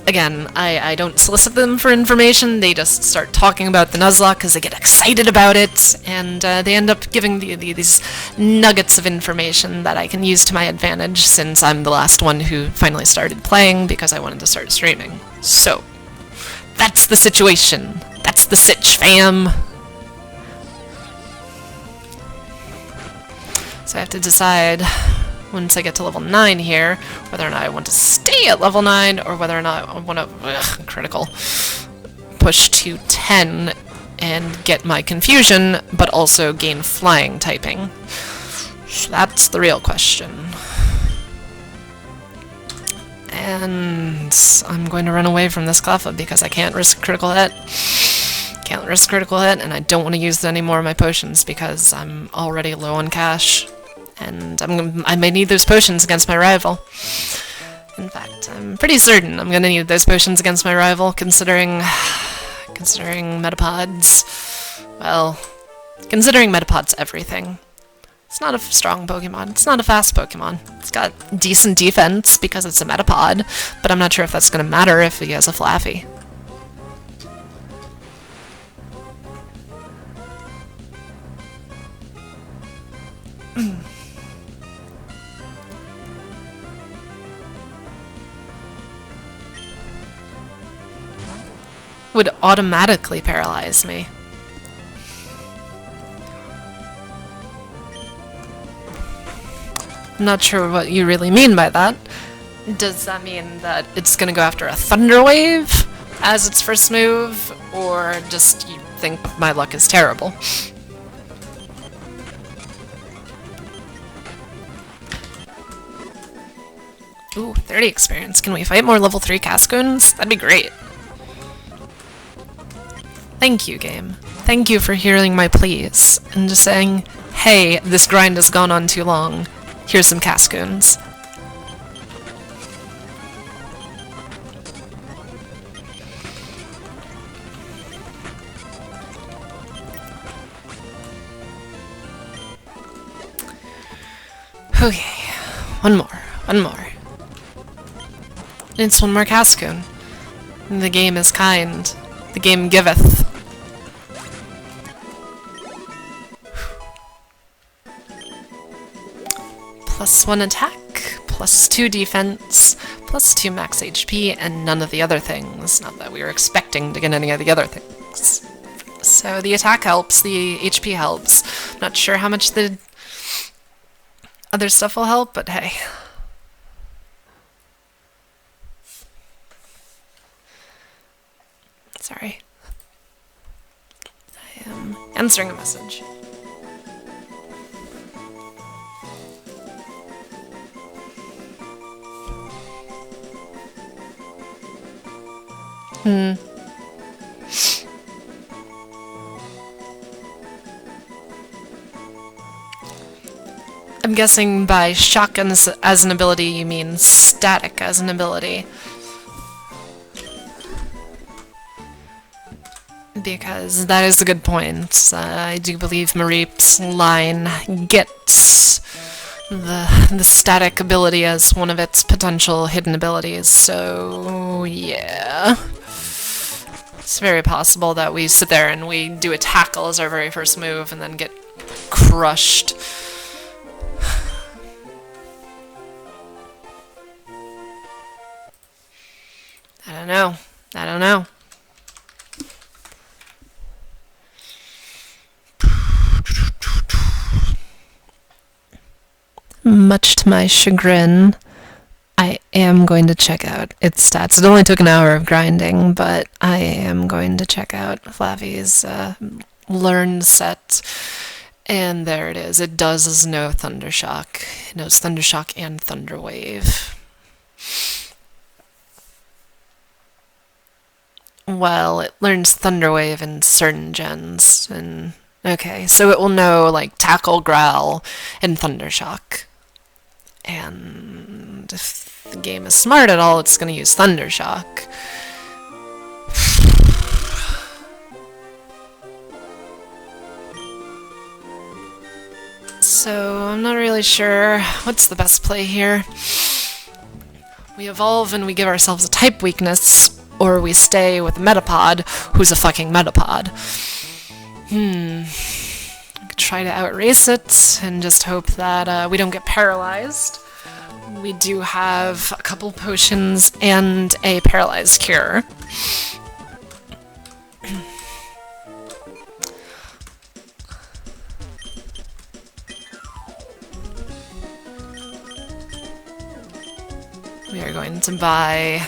Again, I don't solicit them for information, they just start talking about the Nuzlocke because they get excited about it, and they end up giving these nuggets of information that I can use to my advantage, since I'm the last one who finally started playing because I wanted to start streaming. So, that's the situation. That's the sitch, fam. So I have to decide, once I get to level 9 here, whether or not I want to stay at level 9, or whether or not I want to, critical, push to 10 and get my Confusion, but also gain Flying typing. So that's the real question. And I'm going to run away from this Cleffa because I can't risk critical hit. Can't risk critical hit, and I don't want to use any more of my potions because I'm already low on cash. And I may need those potions against my rival. In fact, I'm pretty certain I'm going to need those potions against my rival, considering Metapods. Well, considering Metapod's everything. It's not a strong Pokemon. It's not a fast Pokemon. It's got decent defense because it's a Metapod, but I'm not sure if that's going to matter if he has a Flaffy. Would automatically paralyze me. I'm not sure what you really mean by that. Does that mean that it's gonna go after a Thunder Wave as its first move, or just you think my luck is terrible? Ooh, 30 experience. Can we fight more level 3 Cascoons? That'd be great. Thank you, game. Thank you for hearing my pleas, and just saying, hey, this grind has gone on too long. Here's some Cascoons. Okay, one more. It's one more Cascoon. The game is kind. The game giveth. +1 attack, +2 defense, +2 max HP, and none of the other things. Not that we were expecting to get any of the other things. So the attack helps, the HP helps. Not sure how much the other stuff will help, but hey. Sorry. I am answering a message. I'm guessing by shock as an ability you mean static as an ability. Because that is a good point. I do believe Mareep's line gets the static ability as one of its potential hidden abilities, so yeah. It's very possible that we sit there and we do a tackle as our very first move and then get crushed. I don't know. I don't know. Much to my chagrin, I am going to check out its stats. It only took an hour of grinding, but I am going to check out Flavy's learn set. And there it is. It does know Thundershock. It knows Thundershock and Thunderwave. Well, it learns Thunderwave in certain gens, and okay, so it will know, like, Tackle, Growl, and Thundershock. And if the game is smart at all, it's going to use Thundershock. So, I'm not really sure what's the best play here. We evolve and we give ourselves a type weakness, or we stay with a Metapod, who's a fucking Metapod. I could try to outrace it and just hope that we don't get paralyzed. We do have a couple potions and a paralyzed cure. We are going to buy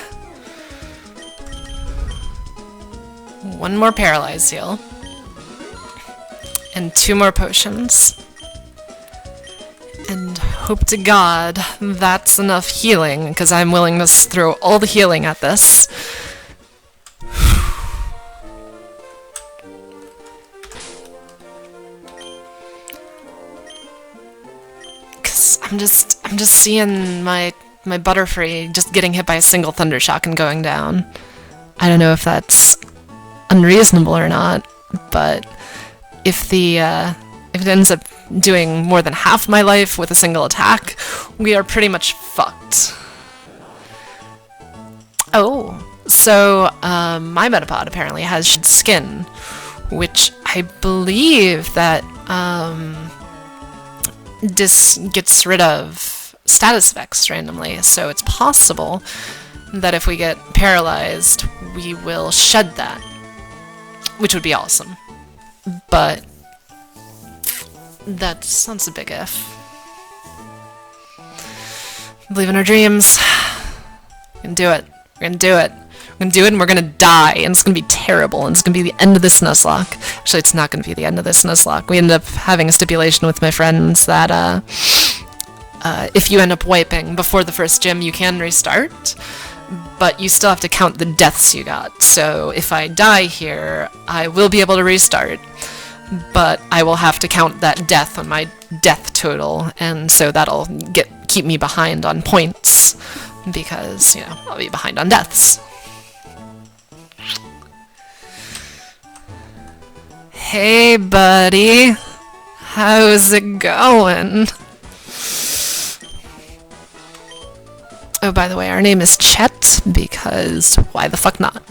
one more paralyzed heal. And 2 more potions. And hope to God that's enough healing, because I'm willing to throw all the healing at this. Because I'm just seeing my Butterfree just getting hit by a single Thundershock and going down. I don't know if that's unreasonable or not, but if it ends up doing more than half my life with a single attack, we are pretty much fucked. Oh, so my Metapod apparently has shed skin, which I believe that gets rid of status effects randomly, so it's possible that if we get paralyzed, we will shed that, which would be awesome. But that's a big if. Believe in our dreams. We're gonna do it. We're gonna do it. We're gonna do it, and we're gonna die, and it's gonna be terrible, and it's gonna be the end of this Nuzlocke. Actually, it's not gonna be the end of this Nuzlocke. We ended up having a stipulation with my friends that if you end up wiping before the first gym, you can restart, but you still have to count the deaths you got. So if I die here, I will be able to restart, but I will have to count that death on my death total, and so that'll keep me behind on points, because, you know, I'll be behind on deaths. Hey, buddy. How's it going? Oh, by the way, our name is Chet, because why the fuck not?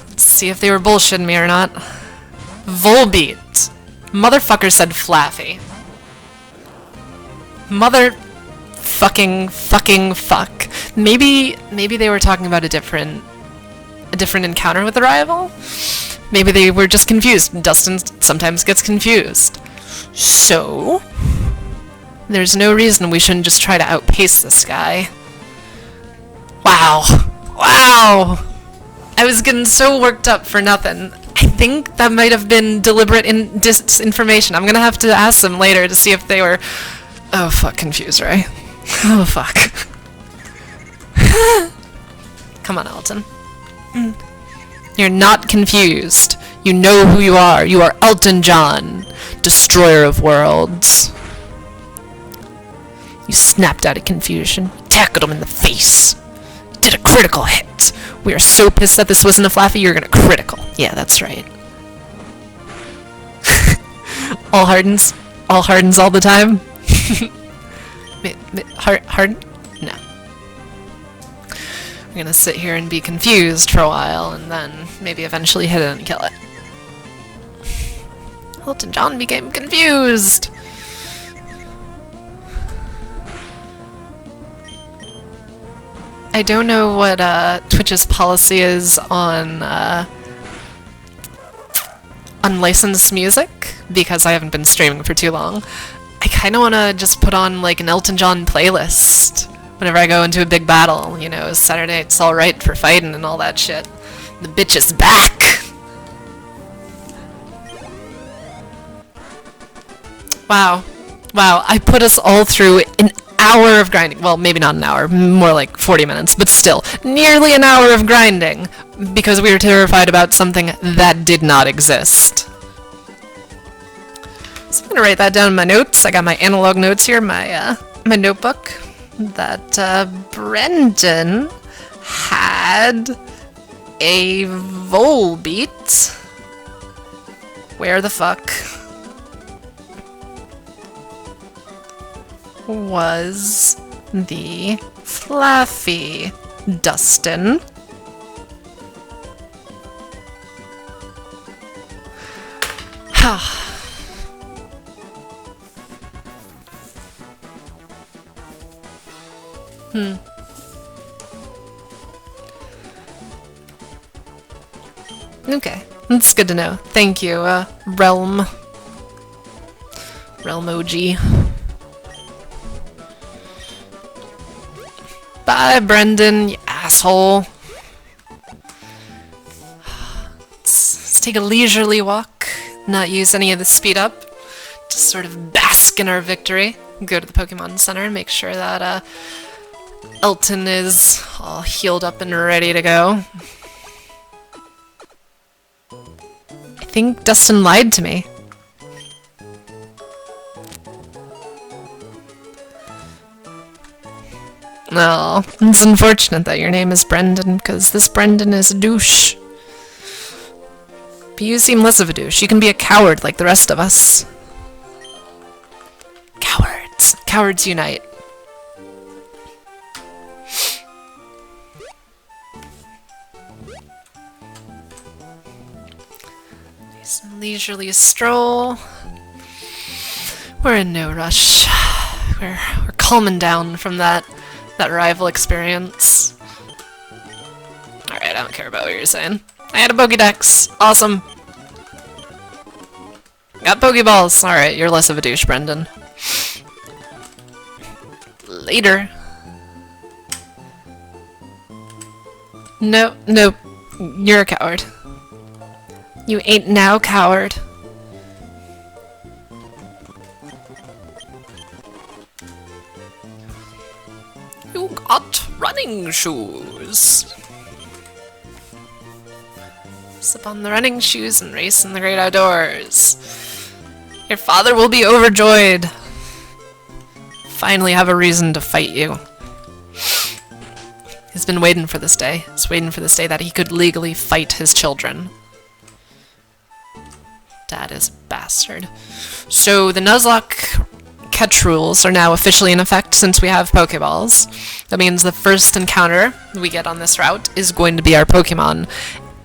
Let's see if they were bullshitting me or not. Volbeat. Motherfucker said Flaffy. Mother fucking fuck. Maybe they were talking about a different encounter with the rival. Maybe they were just confused. Dustin sometimes gets confused. So, there's no reason we shouldn't just try to outpace this guy. Wow. Wow! I was getting so worked up for nothing. I think that might have been deliberate disinformation. I'm gonna have to ask them later to see if they were... Oh, fuck, confused, right? Oh, fuck. Come on, Elton. You're not confused. You know who you are. You are Elton John, destroyer of worlds. You snapped out of confusion, tackled him in the face. You did a critical hit. We are so pissed that this wasn't a Flaffy, you're gonna critical. Yeah, that's right. All hardens all the time? Harden? No. We're gonna sit here and be confused for a while, and then maybe eventually hit it and kill it. Elton John became confused! I don't know what Twitch's policy is on unlicensed music, because I haven't been streaming for too long. I kinda wanna just put on like an Elton John playlist whenever I go into a big battle, you know, Saturday It's Alright for fighting and all that shit. The bitch is back! Wow. Wow, I put us all through an hour of grinding. Well, maybe not an hour, more like 40 minutes, but still, nearly an hour of grinding, because we were terrified about something that did not exist. So I'm gonna write that down in my notes. I got my analog notes here, my notebook, that Brendan had a Volbeat. Where the fuck was the Flaffy, Dustin? Okay, that's good to know. Thank you, Realm OG. Bye, Brendan, you asshole. Let's take a leisurely walk, not use any of the speed up, just sort of bask in our victory. Go to the Pokemon Center and make sure that Elton is all healed up and ready to go. I think Dustin lied to me. No, it's unfortunate that your name is Brendan, because this Brendan is a douche. But you seem less of a douche. You can be a coward like the rest of us. Cowards. Cowards unite. Nice and leisurely stroll. We're in no rush. We're calming down from that rival experience. Alright, I don't care about what you're saying. I had a Pokédex! Awesome! Got Pokeballs! Alright, you're less of a douche, Brendan. Later. No, you're a coward. You ain't now, coward. You got running shoes. Slip on the running shoes and race in the great outdoors. Your father will be overjoyed. Finally have a reason to fight you. He's been waiting for this day. He's waiting for this day that he could legally fight his children. Dad is a bastard. So the Nuzlocke catch rules are now officially in effect since we have Pokeballs. That means the first encounter we get on this route is going to be our Pokemon.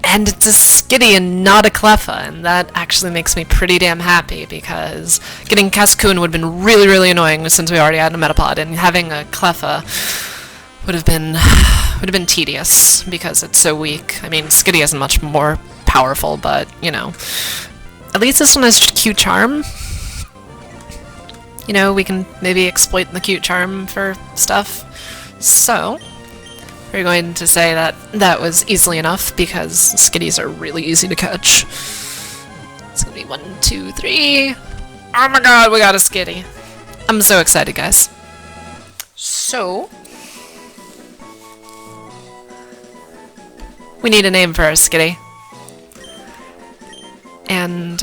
And it's a Skitty and not a Cleffa, and that actually makes me pretty damn happy, because getting Cascoon would have been really, really annoying since we already had a Metapod, and having a Cleffa would have been tedious because it's so weak. I mean, Skitty isn't much more powerful, but you know, at least this one has cute charm. You know, we can maybe exploit the cute charm for stuff. So we're going to say that that was easily enough because Skitties are really easy to catch. It's gonna be 1, 2, 3. Oh my god, we got a Skitty. I'm so excited, guys. So we need a name for our Skitty. And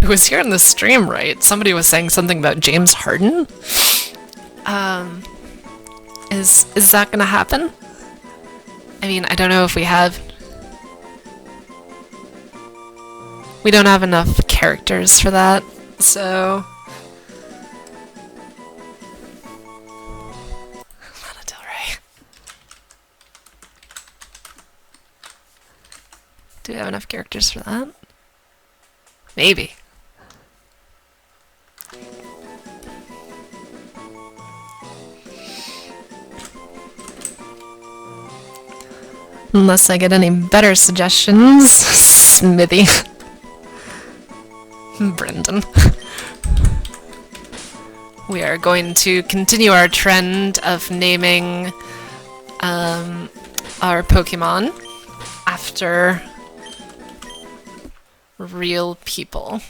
it was here in the stream, right? Somebody was saying something about James Harden. Is that gonna happen? I mean, I don't know if we don't have enough characters for that, so Lana Del Rey. Do we have enough characters for that? Maybe. Unless I get any better suggestions. Smithy. Brendan. We are going to continue our trend of naming our Pokemon after real people.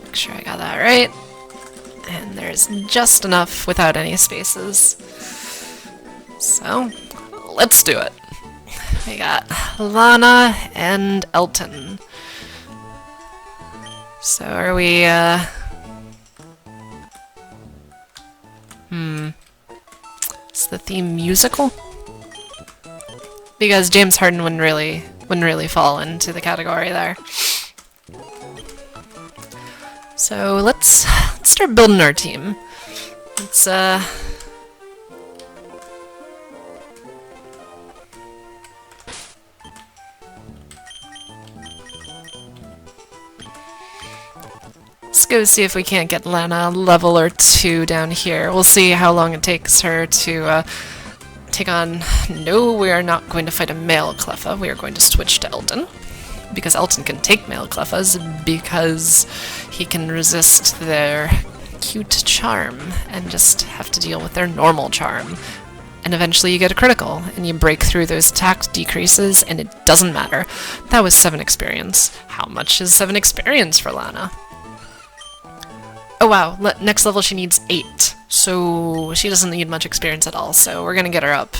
Make sure I got that right. And there's just enough without any spaces. So, let's do it. We got Lana and Elton. So are we, Is the theme musical? Because James Harden wouldn't really fall into the category there. So let's start building our team. Let's go see if we can't get Lana a level or 2 down here. We'll see how long it takes her to take on... No, we are not going to fight a male Cleffa. We are going to switch to Elton. Because Elton can take male Cleffas because he can resist their cute charm and just have to deal with their normal charm. And eventually you get a critical, and you break through those attack decreases, and it doesn't matter. That was 7 experience. How much is 7 experience for Lana? Oh wow, next level she needs 8, so she doesn't need much experience at all, so we're gonna get her up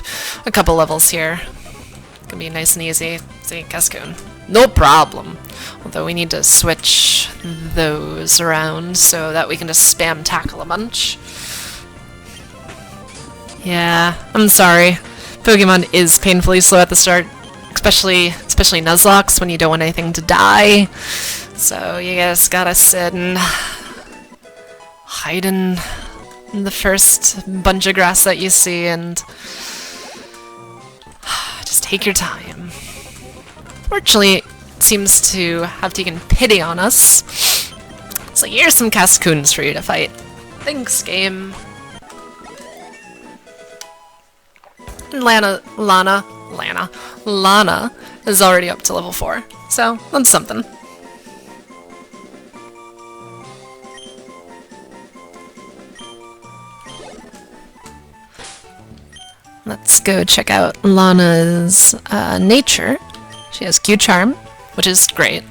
a couple levels here. Gonna be nice and easy. See, Cascoon. No problem! Although we need to switch those around so that we can just spam tackle a bunch. Yeah, I'm sorry. Pokemon is painfully slow at the start, especially Nuzlocks when you don't want anything to die. So you guys gotta sit and hide in the first bunch of grass that you see and just take your time. Fortunately, it seems to have taken pity on us. So here's some Cascoons for you to fight. Thanks, game. And Lana is already up to level 4, so that's something. Let's go check out Lana's nature. She has cute charm, which is great.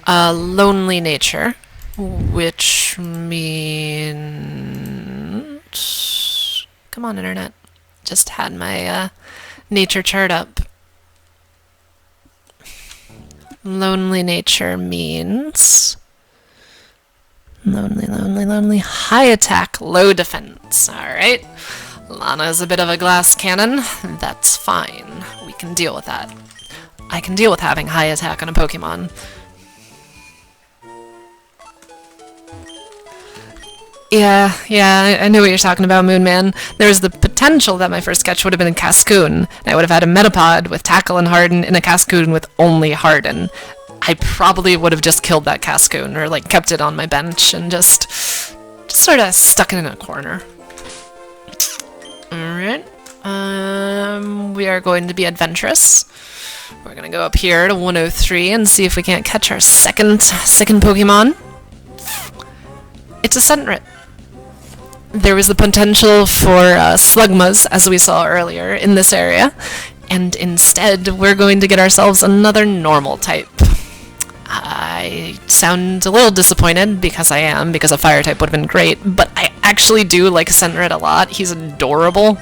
Lonely nature, which means... Come on, internet. Just had my nature chart up. Lonely nature means... Lonely. High attack, low defense. Alright. Lana is a bit of a glass cannon. That's fine. We can deal with that. I can deal with having high attack on a Pokemon. Yeah, I know what you're talking about, Moonman. There's the potential that my first sketch would have been a Cascoon. I would have had a Metapod with Tackle and Harden and a Cascoon with only Harden. I probably would have just killed that Cascoon, or like kept it on my bench and just sort of stuck it in a corner. Alright. We are going to be adventurous. We're gonna go up here to 103 and see if we can't catch our second Pokemon. It's a Sentret. There was the potential for Slugmas, as we saw earlier, in this area, and instead we're going to get ourselves another normal type. I sound a little disappointed, because a fire type would have been great, but I actually do like Sentret a lot. He's adorable.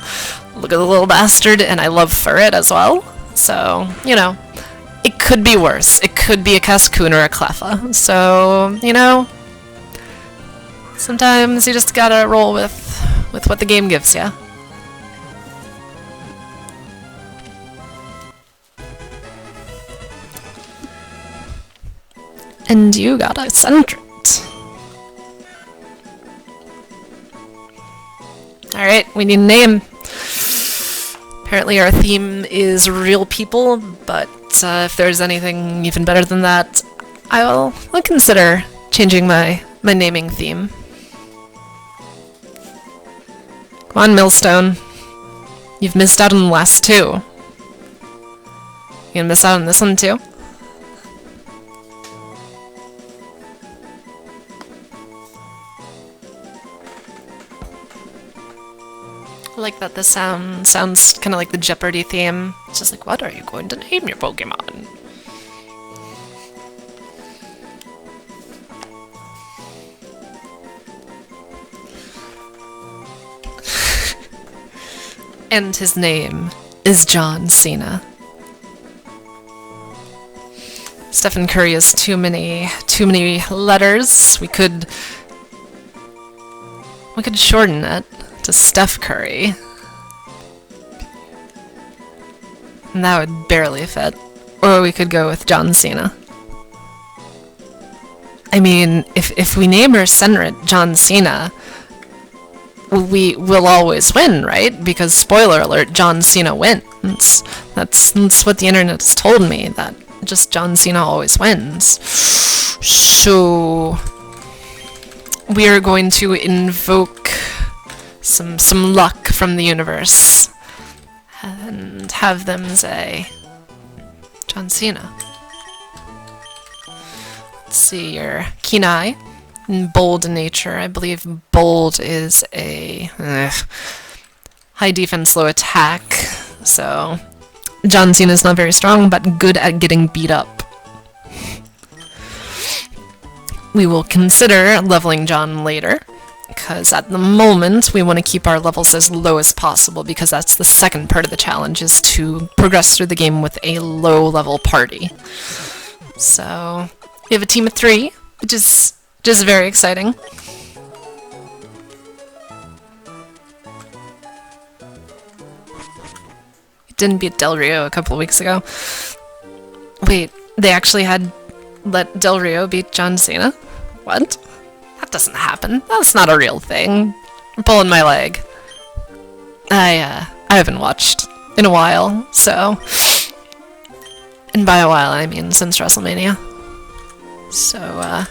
Look at the little bastard, and I love Furret as well. So, you know, it could be worse. It could be a Cascoon or a Cleffa. So, you know, sometimes you just gotta roll with what the game gives ya. And you got a Sentret. Alright, we need a name. Apparently our theme is real people, but if there's anything even better than that, I'll consider changing my naming theme. Come on, Millstone. You've missed out on the last two. You gonna miss out on this one too? I like that this sounds kind of like the Jeopardy theme. It's just like, what are you going to name your Pokemon? And his name is John Cena. Stephen Curry has too many letters. We could shorten it to Steph Curry. And that would barely fit. Or we could go with John Cena. I mean, if we name our Sentret John Cena, we will always win, right? Because, spoiler alert, John Cena wins. That's what the internet has told me, that just John Cena always wins. So we are going to invoke some luck from the universe and have them say John Cena. Let's see, your keen eye and bold nature. I believe bold is a high defense, low attack, so John Cena is not very strong, but good at getting beat up. We will consider leveling John later, because at the moment we want to keep our levels as low as possible, because that's the second part of the challenge, is to progress through the game with a low level party. So we have a team of 3, which is just very exciting. We didn't beat Del Rio a couple of weeks ago. Wait, they actually had let Del Rio beat John Cena? What? That doesn't happen. That's not a real thing. I'm pulling my leg. I haven't watched in a while, so... And by a while, I mean since WrestleMania. So, I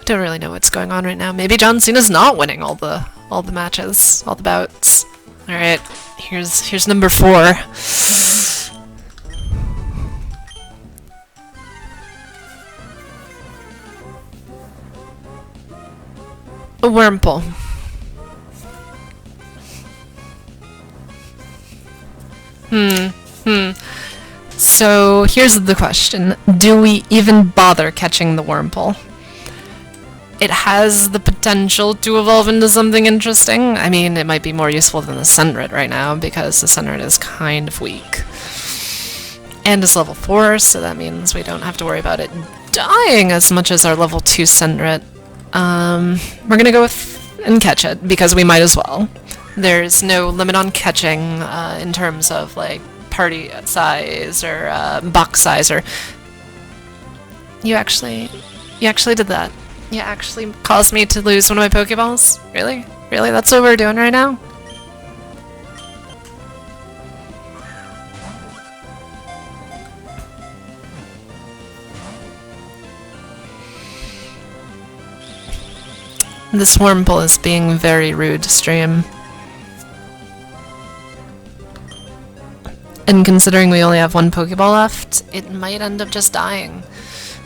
don't really know what's going on right now. Maybe John Cena's not winning all the matches, all the bouts. Alright, here's number 4. A Wurmple. So here's the question. Do we even bother catching the Wurmple? It has the potential to evolve into something interesting. I mean, it might be more useful than the Sentret right now, because the Sentret is kind of weak. And it's level 4, so that means we don't have to worry about it dying as much as our level 2 Sentret. We're gonna go with and catch it, because we might as well. There's no limit on catching in terms of, like, party size or box size, or... You actually did that. You actually caused me to lose one of my Pokeballs? Really? Really? That's what we're doing right now? This Wurmple is being very rude to stream. And considering we only have one Pokeball left, it might end up just dying.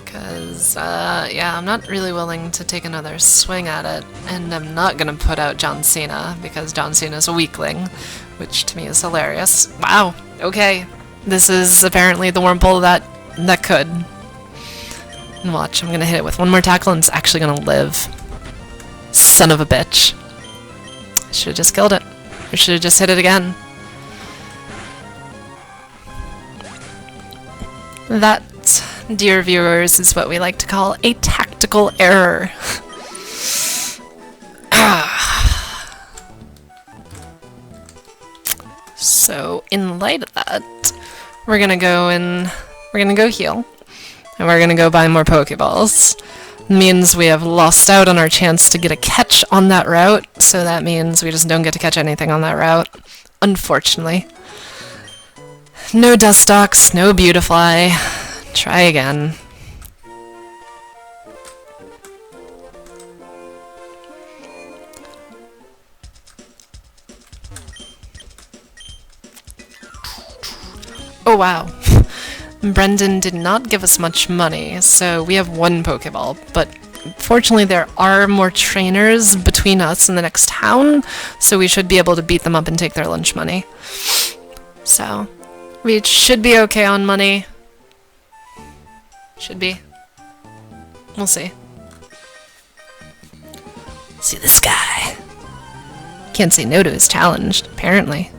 Because, yeah, I'm not really willing to take another swing at it. And I'm not gonna put out John Cena, because John Cena's a weakling. Which to me is hilarious. Wow, okay. This is apparently the Wurmple that could. And watch, I'm gonna hit it with one more tackle and it's actually gonna live. Son of a bitch. I should've just killed it. Or should've just hit it again. That, dear viewers, is what we like to call a tactical error. So, in light of that, we're gonna go heal. And we're gonna go buy more Pokeballs. Means we have lost out on our chance to get a catch on that route, so that means we just don't get to catch anything on that route. Unfortunately. No Dustox, no Beautifly. Try again. Oh wow. Brendan did not give us much money, so we have one Pokeball, but fortunately there are more trainers between us and the next town, so we should be able to beat them up and take their lunch money. So, we should be okay on money. Should be. We'll see. See this guy. Can't say no to his challenge, apparently.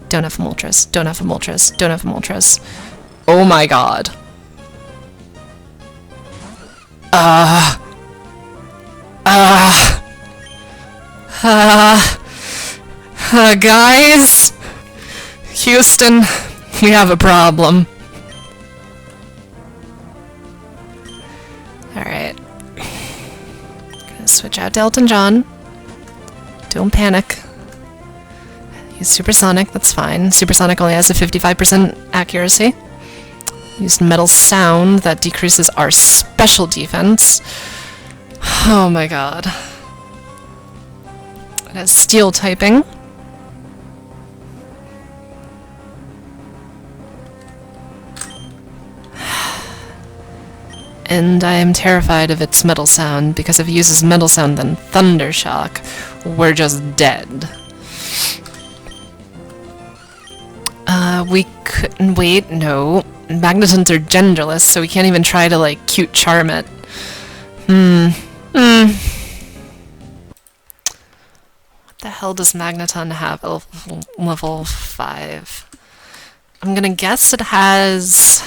Don't have Moltres, don't have Moltres, don't have Moltres. Oh my god. Guys? Houston, we have a problem. Alright. Gonna switch out to Elton John. Don't panic. Use Supersonic, that's fine. Supersonic only has a 55% accuracy. Use Metal Sound, that decreases our special defense. Oh my god. It has Steel typing. And I am terrified of its Metal Sound, because if it uses Metal Sound then Thunder Shock, we're just dead. We couldn't wait, no. Magnetons are genderless, so we can't even try to, like, cute charm it. What the hell does Magneton have at level 5? I'm gonna guess it has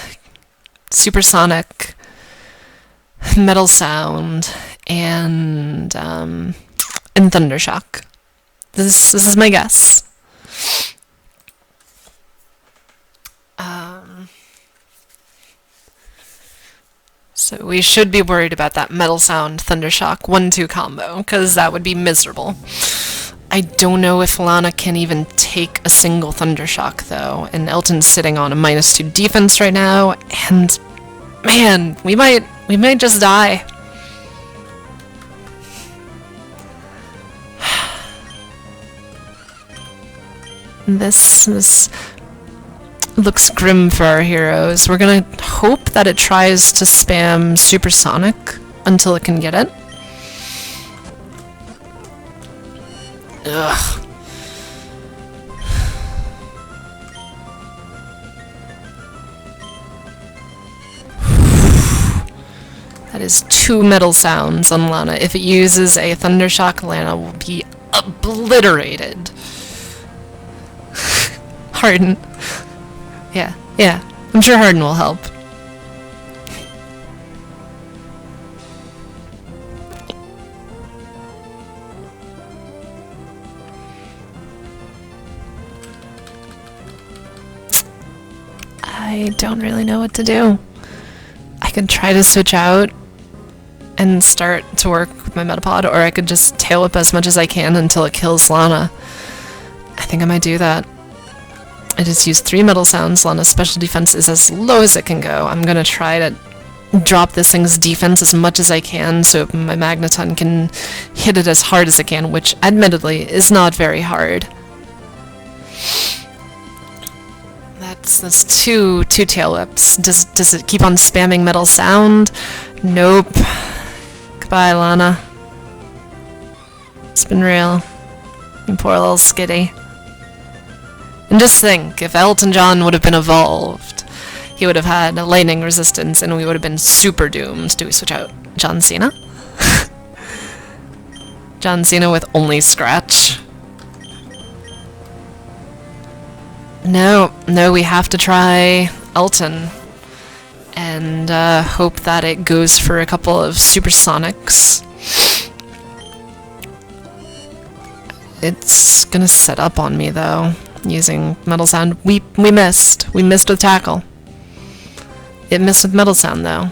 Supersonic, Metal Sound, and Thunder Shock. This is my guess. So we should be worried about that Metal Sound Thunder Shock 1-2 combo, because that would be miserable. I don't know if Lana can even take a single Thunder Shock though, and Elton's sitting on a -2 defense right now, and man, we might just die. This looks grim for our heroes. We're gonna hope that it tries to spam Supersonic until it can get it. Ugh. That is 2 Metal Sounds on Lana. If it uses a Thunder Shock, Lana will be obliterated. Harden. Yeah. I'm sure Harden will help. I don't really know what to do. I could try to switch out and start to work with my Metapod, or I could just tail whip as much as I can until it kills Lana. I think I might do that. I just used 3 Metal Sounds. Lana's special defense is as low as it can go. I'm gonna try to drop this thing's defense as much as I can so my Magneton can hit it as hard as it can, which admittedly is not very hard. That's two tail whips. Does it keep on spamming Metal Sound? Nope. Goodbye, Lana. It's been real. You poor little skitty. And just think, if Elton John would have been evolved, he would have had a lightning resistance and we would have been super doomed. Do we switch out John Cena? John Cena with only Scratch? No, we have to try Elton. And hope that it goes for a couple of supersonics. It's gonna set up on me though, using Metal Sound. We missed. We missed with Tackle. It missed with Metal Sound though.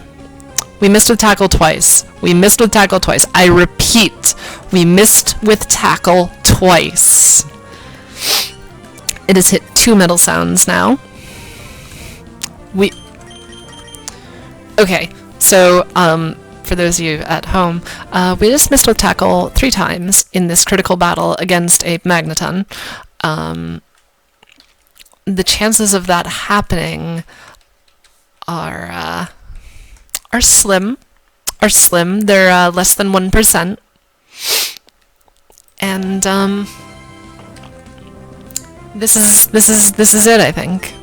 We missed with Tackle twice. We missed with Tackle twice. I repeat, we missed with Tackle twice. It has hit 2 Metal Sounds now. Okay, so, for those of you at home, we just missed with Tackle 3 times in this critical battle against a Magneton. The chances of that happening are slim. They're less than 1%. And this is it, I think.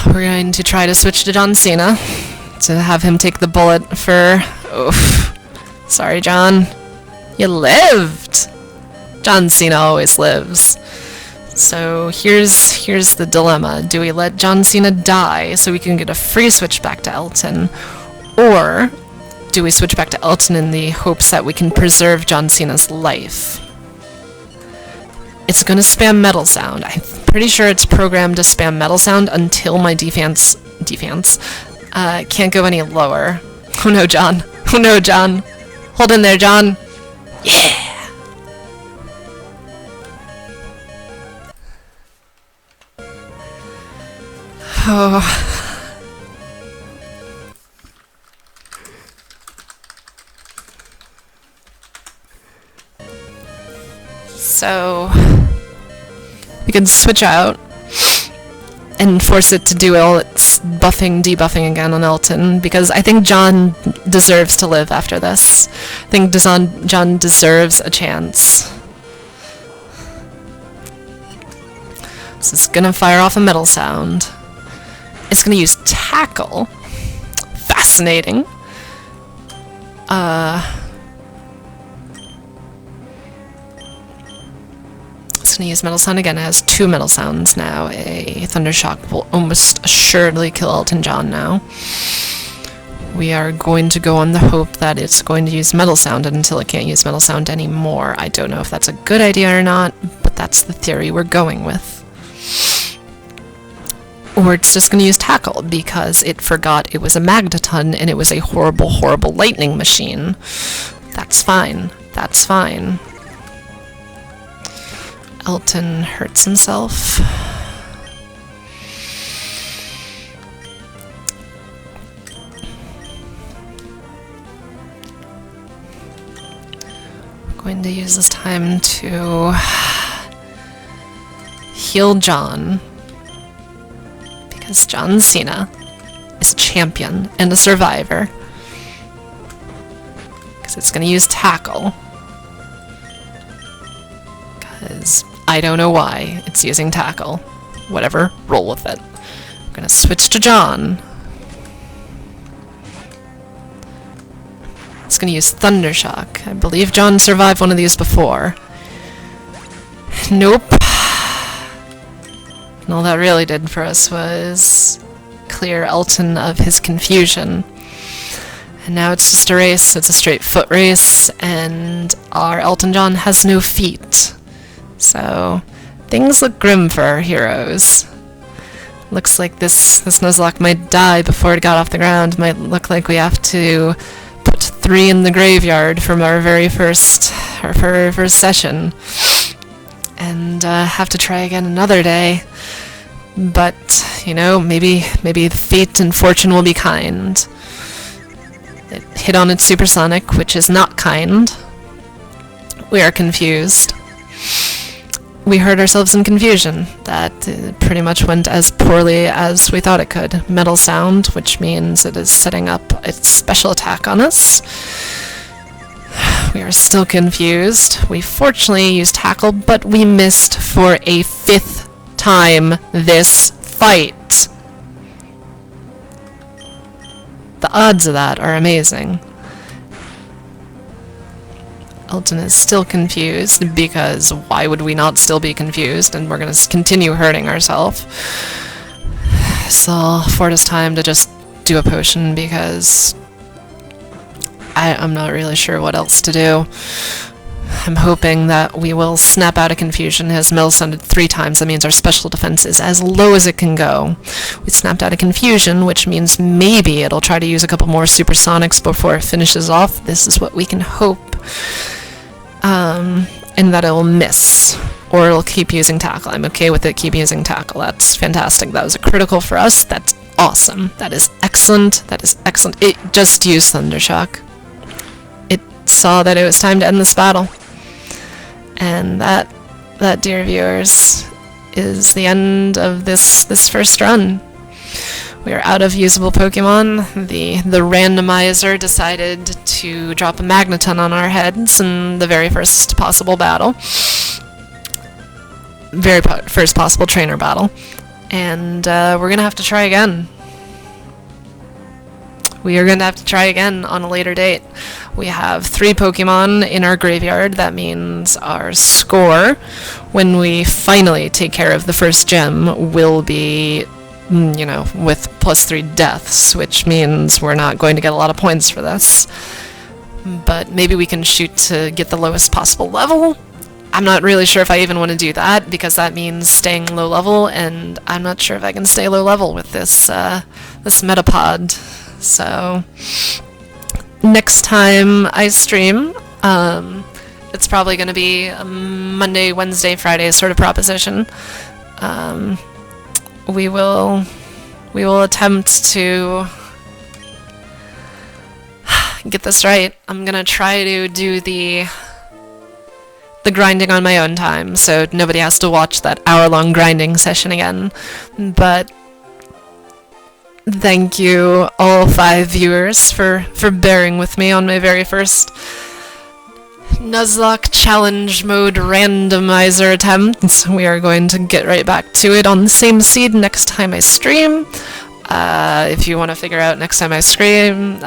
We're going to try to switch to John Cena to have him take the bullet for... Oof. Sorry, John. You lived! John Cena always lives. So here's the dilemma. Do we let John Cena die so we can get a free switch back to Elton? Or do we switch back to Elton in the hopes that we can preserve John Cena's life? It's gonna spam Metal Sound. I'm pretty sure it's programmed to spam Metal Sound until my defense can't go any lower. Oh no, John. Oh no, John. Hold in there, John. Yeah! Oh... So we can switch out and force it to do all its buffing, debuffing again on Elton, because I think John deserves to live after this. I think John deserves a chance. So it's gonna fire off a Metal Sound. It's gonna use Tackle. Fascinating. It's going to use Metal Sound again. It has 2 Metal Sounds now. A Thundershock will almost assuredly kill Elton John now. We are going to go on the hope that it's going to use Metal Sound until it can't use Metal Sound anymore. I don't know if that's a good idea or not, but that's the theory we're going with. Or it's just going to use Tackle because it forgot it was a Magneton and it was a horrible, horrible lightning machine. That's fine. That's fine. Elton hurts himself. I'm going to use this time to heal John, because John Cena is a champion and a survivor. Because it's going to use Tackle. Because I don't know why it's using Tackle. Whatever, roll with it. I'm gonna switch to John. It's gonna use Thundershock. I believe John survived one of these before. Nope. And all that really did for us was clear Elton of his confusion. And now it's just a race. It's a straight foot race, and our Elton John has no feet. So, things look grim for our heroes. Looks like this Nuzlocke might die before it got off the ground. Might look like we have to put 3 in the graveyard from our very first session. And have to try again another day. But, you know, maybe fate and fortune will be kind. It hit on its supersonic, which is not kind. We are confused. We heard ourselves in confusion. That pretty much went as poorly as we thought it could. Metal sound, which means it is setting up its special attack on us. We are still confused. We fortunately used tackle, but we missed for a 5th time this fight. The odds of that are amazing. Elton is still confused, because why would we not still be confused? And we're going to continue hurting ourselves. So, Fortis time to just do a potion, because I'm not really sure what else to do. I'm hoping that we will snap out of confusion. His mill sounded 3 times. That means our special defense is as low as it can go. We snapped out of confusion, which means maybe it'll try to use a couple more supersonics before it finishes off. This is what we can hope. And that it'll miss. Or it'll keep using tackle. I'm okay with it keep using tackle. That's fantastic. That was a critical for us. That's awesome. That is excellent. That is excellent. It just used Thundershock. It saw that it was time to end this battle. And that, dear viewers, is the end of this first run. We are out of usable Pokemon. The randomizer decided to drop a Magneton on our heads in the very first possible battle. First possible trainer battle. And we're gonna have to try again. We are gonna have to try again on a later date. We have 3 Pokemon in our graveyard. That means our score, when we finally take care of the first gym, will be, you know, with +3 deaths, which means we're not going to get a lot of points for this. But maybe we can shoot to get the lowest possible level. I'm not really sure if I even want to do that, because that means staying low level, and I'm not sure if I can stay low level with this Metapod. So, next time I stream, it's probably going to be a Monday, Wednesday, Friday sort of proposition. We will attempt to get this right. I'm going to try to do the grinding on my own time, so nobody has to watch that hour-long grinding session again. But thank you, all 5 viewers, for bearing with me on my very first Nuzlocke Challenge Mode Randomizer attempt. We are going to get right back to it on the same seed next time I stream. If you want to figure out next time I stream,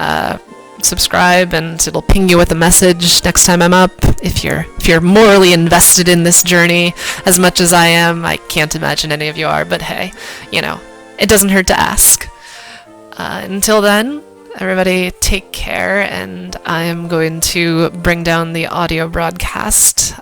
subscribe and it'll ping you with a message next time I'm up. If you're morally invested in this journey as much as I am, I can't imagine any of you are, but hey, you know, it doesn't hurt to ask. Until then, everybody take care, and I am going to bring down the audio broadcast.